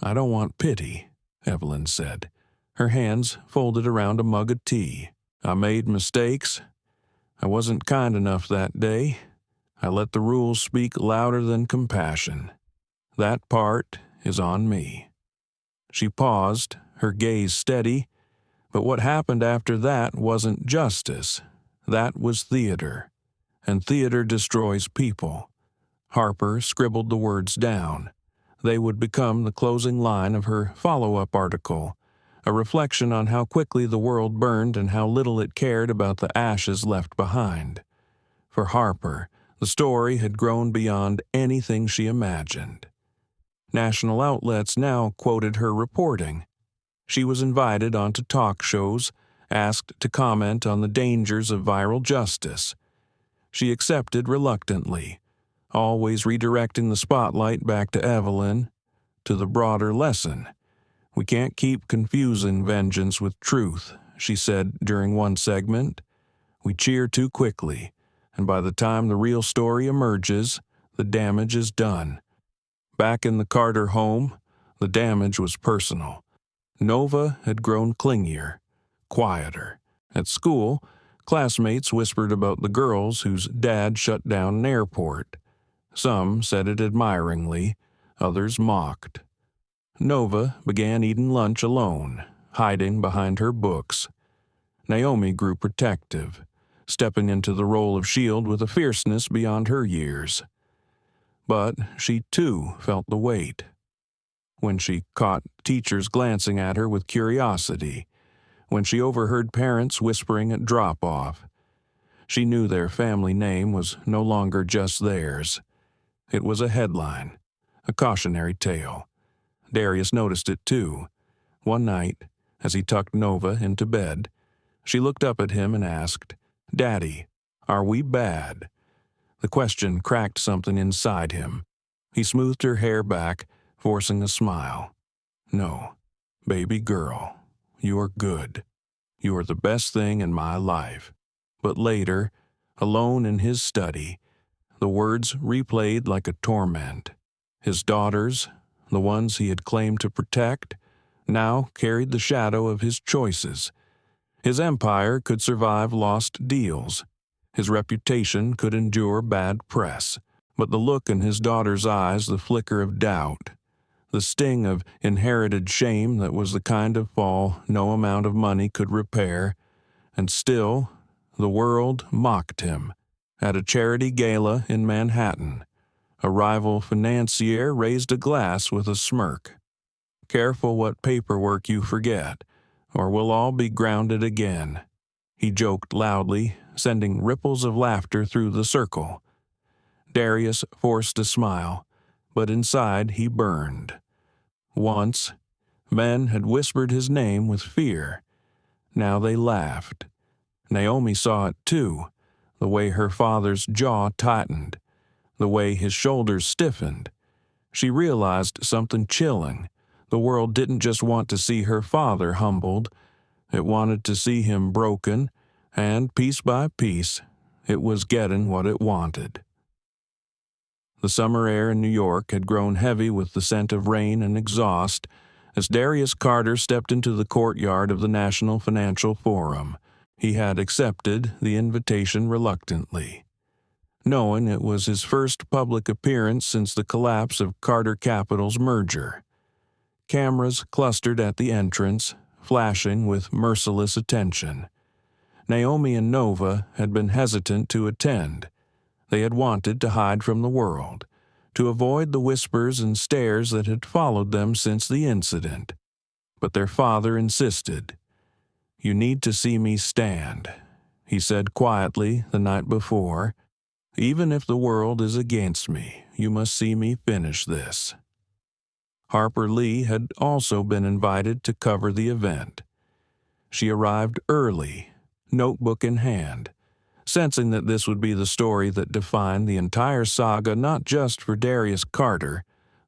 "I don't want pity," Evelyn said, her hands folded around a mug of tea. "I made mistakes. I wasn't kind enough that day. I let the rules speak louder than compassion. That part is on me." She paused, her gaze steady, but what happened after that wasn't justice. That was theater, and theater destroys people. Harper scribbled the words down. They would become the closing line of her follow-up article, a reflection on how quickly the world burned and how little it cared about the ashes left behind. For Harper, the story had grown beyond anything she imagined. National outlets now quoted her reporting. She was invited onto talk shows, asked to comment on the dangers of viral justice. She accepted reluctantly, always redirecting the spotlight back to Evelyn, to the broader lesson. "We can't keep confusing vengeance with truth," she said during one segment. "We cheer too quickly, and by the time the real story emerges, the damage is done." Back in the Carter home, the damage was personal. Nova had grown clingier, quieter. At school, classmates whispered about the girls whose dad shut down an airport. Some said it admiringly, others mocked. Nova began eating lunch alone, hiding behind her books. Naomi grew protective, stepping into the role of shield with a fierceness beyond her years. But she, too, felt the weight. When she caught teachers glancing at her with curiosity, when she overheard parents whispering at drop-off, she knew their family name was no longer just theirs. It was a headline, a cautionary tale. Darius noticed it too. One night, as he tucked Nova into bed, she looked up at him and asked, "Daddy, are we bad?" The question cracked something inside him. He smoothed her hair back, forcing a smile. "No, baby girl, you are good. You are the best thing in my life." But later, alone in his study, the words replayed like a torment. His daughters, the ones he had claimed to protect, now carried the shadow of his choices. His empire could survive lost deals. His reputation could endure bad press. But the look in his daughter's eyes, the flicker of doubt, the sting of inherited shame that was the kind of fall no amount of money could repair, and still the world mocked him. At a charity gala in Manhattan, a rival financier raised a glass with a smirk. "Careful what paperwork you forget, or we'll all be grounded again," he joked loudly, sending ripples of laughter through the circle. Darius forced a smile, but inside he burned. Once, men had whispered his name with fear. Now they laughed. Naomi saw it too, the way her father's jaw tightened, the way his shoulders stiffened. She realized something chilling. The world didn't just want to see her father humbled. It wanted to see him broken, and piece by piece, it was getting what it wanted. The summer air in New York had grown heavy with the scent of rain and exhaust as Darius Carter stepped into the courtyard of the National Financial Forum. He had accepted the invitation reluctantly, knowing it was his first public appearance since the collapse of Carter Capital's merger. Cameras clustered at the entrance, flashing with merciless attention. Naomi and Nova had been hesitant to attend. They had wanted to hide from the world, to avoid the whispers and stares that had followed them since the incident. But their father insisted. "You need to see me stand," he said quietly the night before. "Even if the world is against me, you must see me finish this." Harper Lee had also been invited to cover the event. She arrived early, notebook in hand, sensing that this would be the story that defined the entire saga not just for Darius Carter,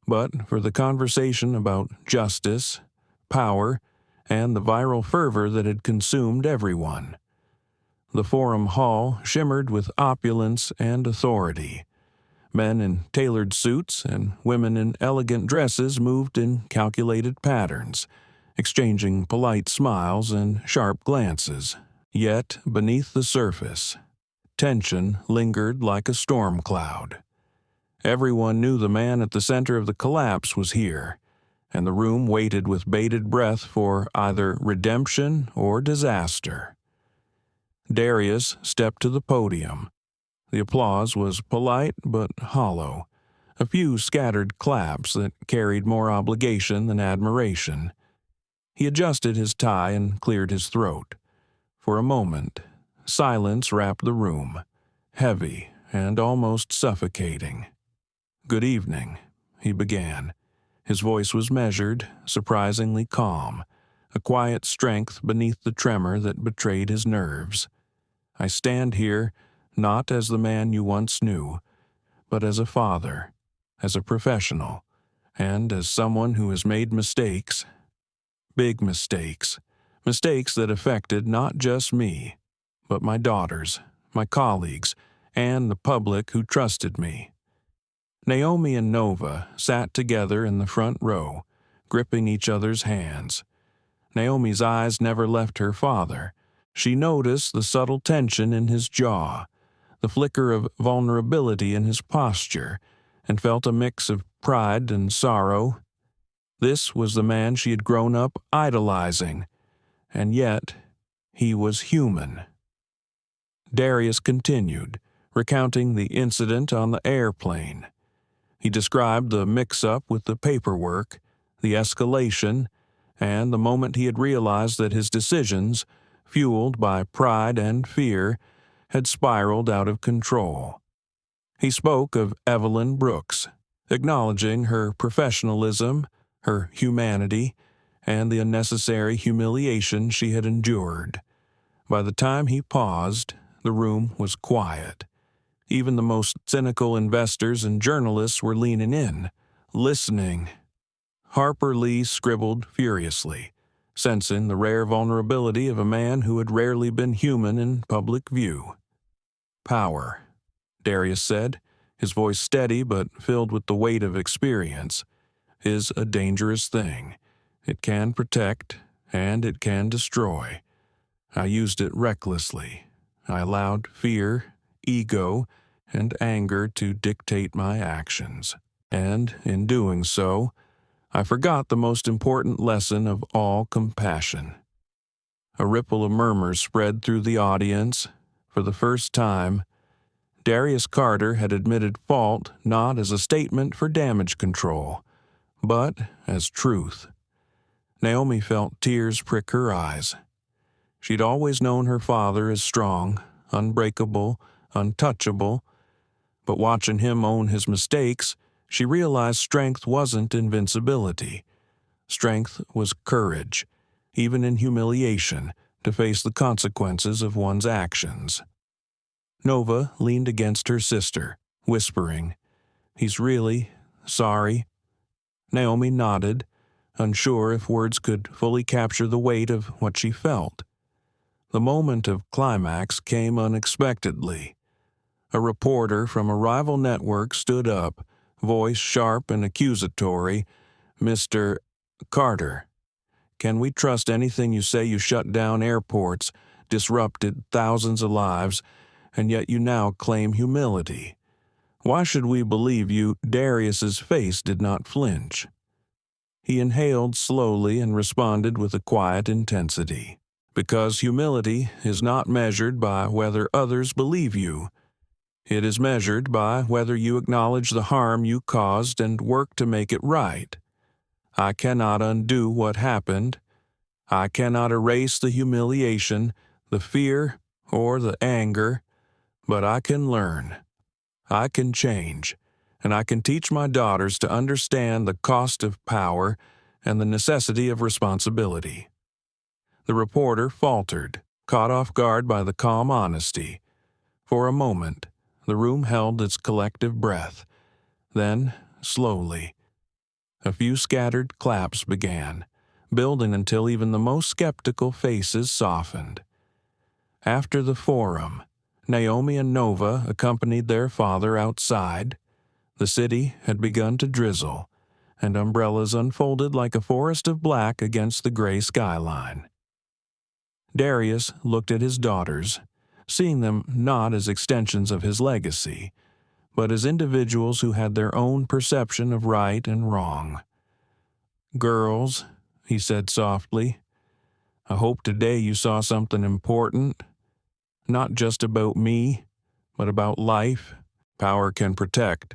but for the conversation about justice, power, and the viral fervor that had consumed everyone. The forum hall shimmered with opulence and authority. Men in tailored suits and women in elegant dresses moved in calculated patterns, exchanging polite smiles and sharp glances. Yet, beneath the surface, tension lingered like a storm cloud. Everyone knew the man at the center of the collapse was here, and the room waited with bated breath for either redemption or disaster. Darius stepped to the podium. The applause was polite but hollow, a few scattered claps that carried more obligation than admiration. He adjusted his tie and cleared his throat. For a moment, silence wrapped the room, heavy and almost suffocating. "Good evening," he began. His voice was measured, surprisingly calm, a quiet strength beneath the tremor that betrayed his nerves. "I stand here not as the man you once knew, but as a father, as a professional, and as someone who has made mistakes. Big mistakes. Mistakes that affected not just me, but my daughters, my colleagues, and the public who trusted me." Naomi and Nova sat together in the front row, gripping each other's hands. Naomi's eyes never left her father. She noticed the subtle tension in his jaw, the flicker of vulnerability in his posture, and felt a mix of pride and sorrow. This was the man she had grown up idolizing, and yet he was human. Darius continued, recounting the incident on the airplane. He described the mix-up with the paperwork, the escalation, and the moment he had realized that his decisions, fueled by pride and fear, had spiraled out of control. He spoke of Evelyn Brooks, acknowledging her professionalism, her humanity, and the unnecessary humiliation she had endured. By the time he paused, the room was quiet. Even the most cynical investors and journalists were leaning in, listening. Harper Lee scribbled furiously, sensing the rare vulnerability of a man who had rarely been human in public view. "Power," Darius said, his voice steady but filled with the weight of experience, "is a dangerous thing. It can protect, and it can destroy. I used it recklessly. I allowed fear, ego, and anger to dictate my actions. And in doing so, I forgot the most important lesson of all compassion." A ripple of murmurs spread through the audience. For the first time, Darius Carter had admitted fault not as a statement for damage control, but as truth. Naomi felt tears prick her eyes. She'd always known her father as strong, unbreakable, untouchable, but watching him own his mistakes, she realized strength wasn't invincibility. Strength was courage, even in humiliation, to face the consequences of one's actions. Nova leaned against her sister, whispering, "He's really sorry." Naomi nodded, unsure if words could fully capture the weight of what she felt. The moment of climax came unexpectedly. A reporter from a rival network stood up, voice sharp and accusatory. "Mr. Carter, can we trust anything you say? You shut down airports, disrupted thousands of lives, and yet you now claim humility. Why should we believe you?" Darius's face did not flinch. He inhaled slowly and responded with a quiet intensity. "Because humility is not measured by whether others believe you. It is measured by whether you acknowledge the harm you caused and work to make it right. I cannot undo what happened. I cannot erase the humiliation, the fear, or the anger, but I can learn. I can change, and I can teach my daughters to understand the cost of power and the necessity of responsibility." The reporter faltered, caught off guard by the calm honesty. For a moment, the room held its collective breath. Then, slowly, a few scattered claps began, building until even the most skeptical faces softened. After the forum, Naomi and Nova accompanied their father outside. The city had begun to drizzle, and umbrellas unfolded like a forest of black against the gray skyline. Darius looked at his daughters, seeing them not as extensions of his legacy, but as individuals who had their own perception of right and wrong. "Girls," he said softly, "I hope today you saw something important. Not just about me, but about life. Power can protect,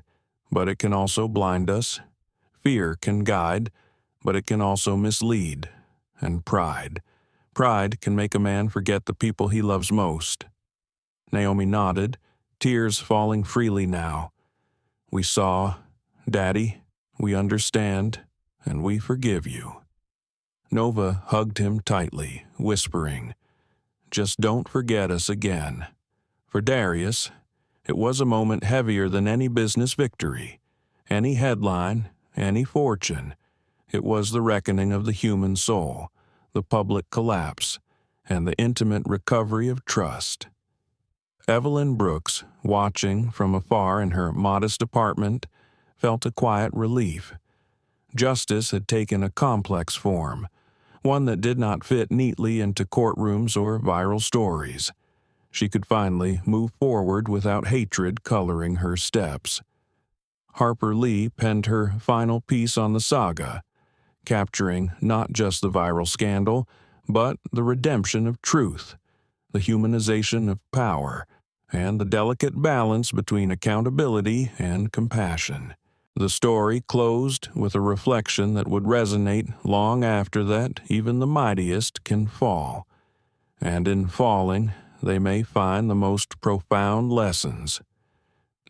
but it can also blind us. Fear can guide, but it can also mislead. And pride can make a man forget the people he loves most." Naomi nodded, tears falling freely now. "We saw, Daddy, we understand, and we forgive you." Nova hugged him tightly, whispering, "Just don't forget us again." For Darius, it was a moment heavier than any business victory, any headline, any fortune. It was the reckoning of the human soul, the public collapse, and the intimate recovery of trust. Evelyn Brooks, watching from afar in her modest apartment, felt a quiet relief. Justice had taken a complex form, one that did not fit neatly into courtrooms or viral stories. She could finally move forward without hatred coloring her steps. Harper Lee penned her final piece on the saga, capturing not just the viral scandal, but the redemption of truth, the humanization of power, and the delicate balance between accountability and compassion. The story closed with a reflection that would resonate long after that even the mightiest can fall. And in falling, they may find the most profound lessons.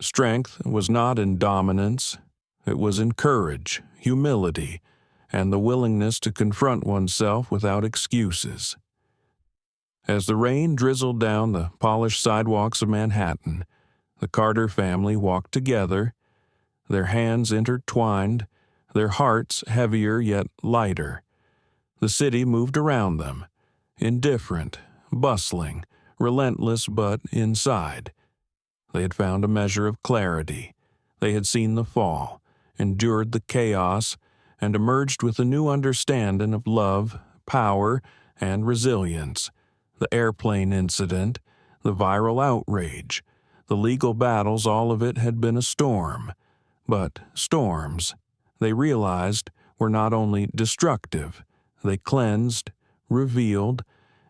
Strength was not in dominance, it was in courage, humility, and the willingness to confront oneself without excuses. As the rain drizzled down the polished sidewalks of Manhattan, the Carter family walked together, their hands intertwined, their hearts heavier yet lighter. The city moved around them, indifferent, bustling, relentless but inside. They had found a measure of clarity. They had seen the fall, endured the chaos, and emerged with a new understanding of love, power, and resilience. The airplane incident, the viral outrage, the legal battles, all of it had been a storm. But storms, they realized, were not only destructive, they cleansed, revealed,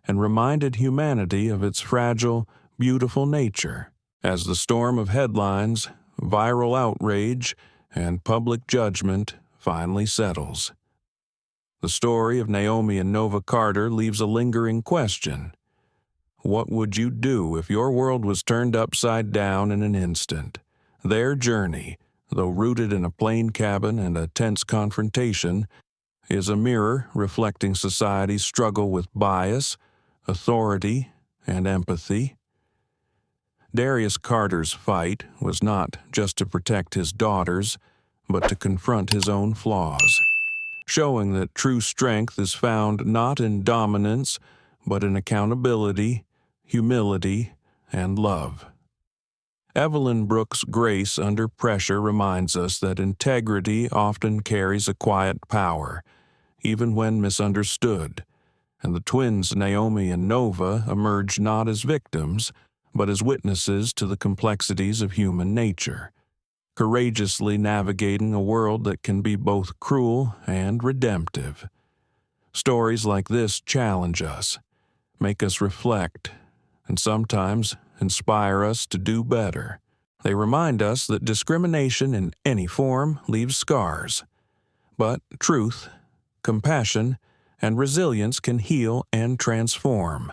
and reminded humanity of its fragile, beautiful nature. As the storm of headlines, viral outrage, and public judgment finally settles, the story of Naomi and Nova Carter leaves a lingering question. What would you do if your world was turned upside down in an instant? Their journey, though rooted in a plain cabin and a tense confrontation, is a mirror reflecting society's struggle with bias, authority, and empathy. Darius Carter's fight was not just to protect his daughters, but to confront his own flaws, showing that true strength is found not in dominance, but in accountability, humility, and love. Evelyn Brooks' grace under pressure reminds us that integrity often carries a quiet power, even when misunderstood, and the twins Naomi and Nova emerge not as victims, but as witnesses to the complexities of human nature, courageously navigating a world that can be both cruel and redemptive. Stories like this challenge us, make us reflect, and sometimes inspire us to do better. They remind us that discrimination in any form leaves scars, but truth, compassion, and resilience can heal and transform.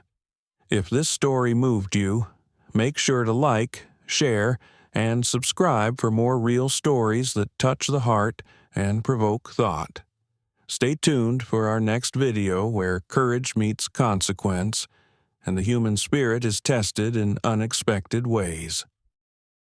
If this story moved you, make sure to like, share, and subscribe for more real stories that touch the heart and provoke thought. Stay tuned for our next video where courage meets consequence, and the human spirit is tested in unexpected ways.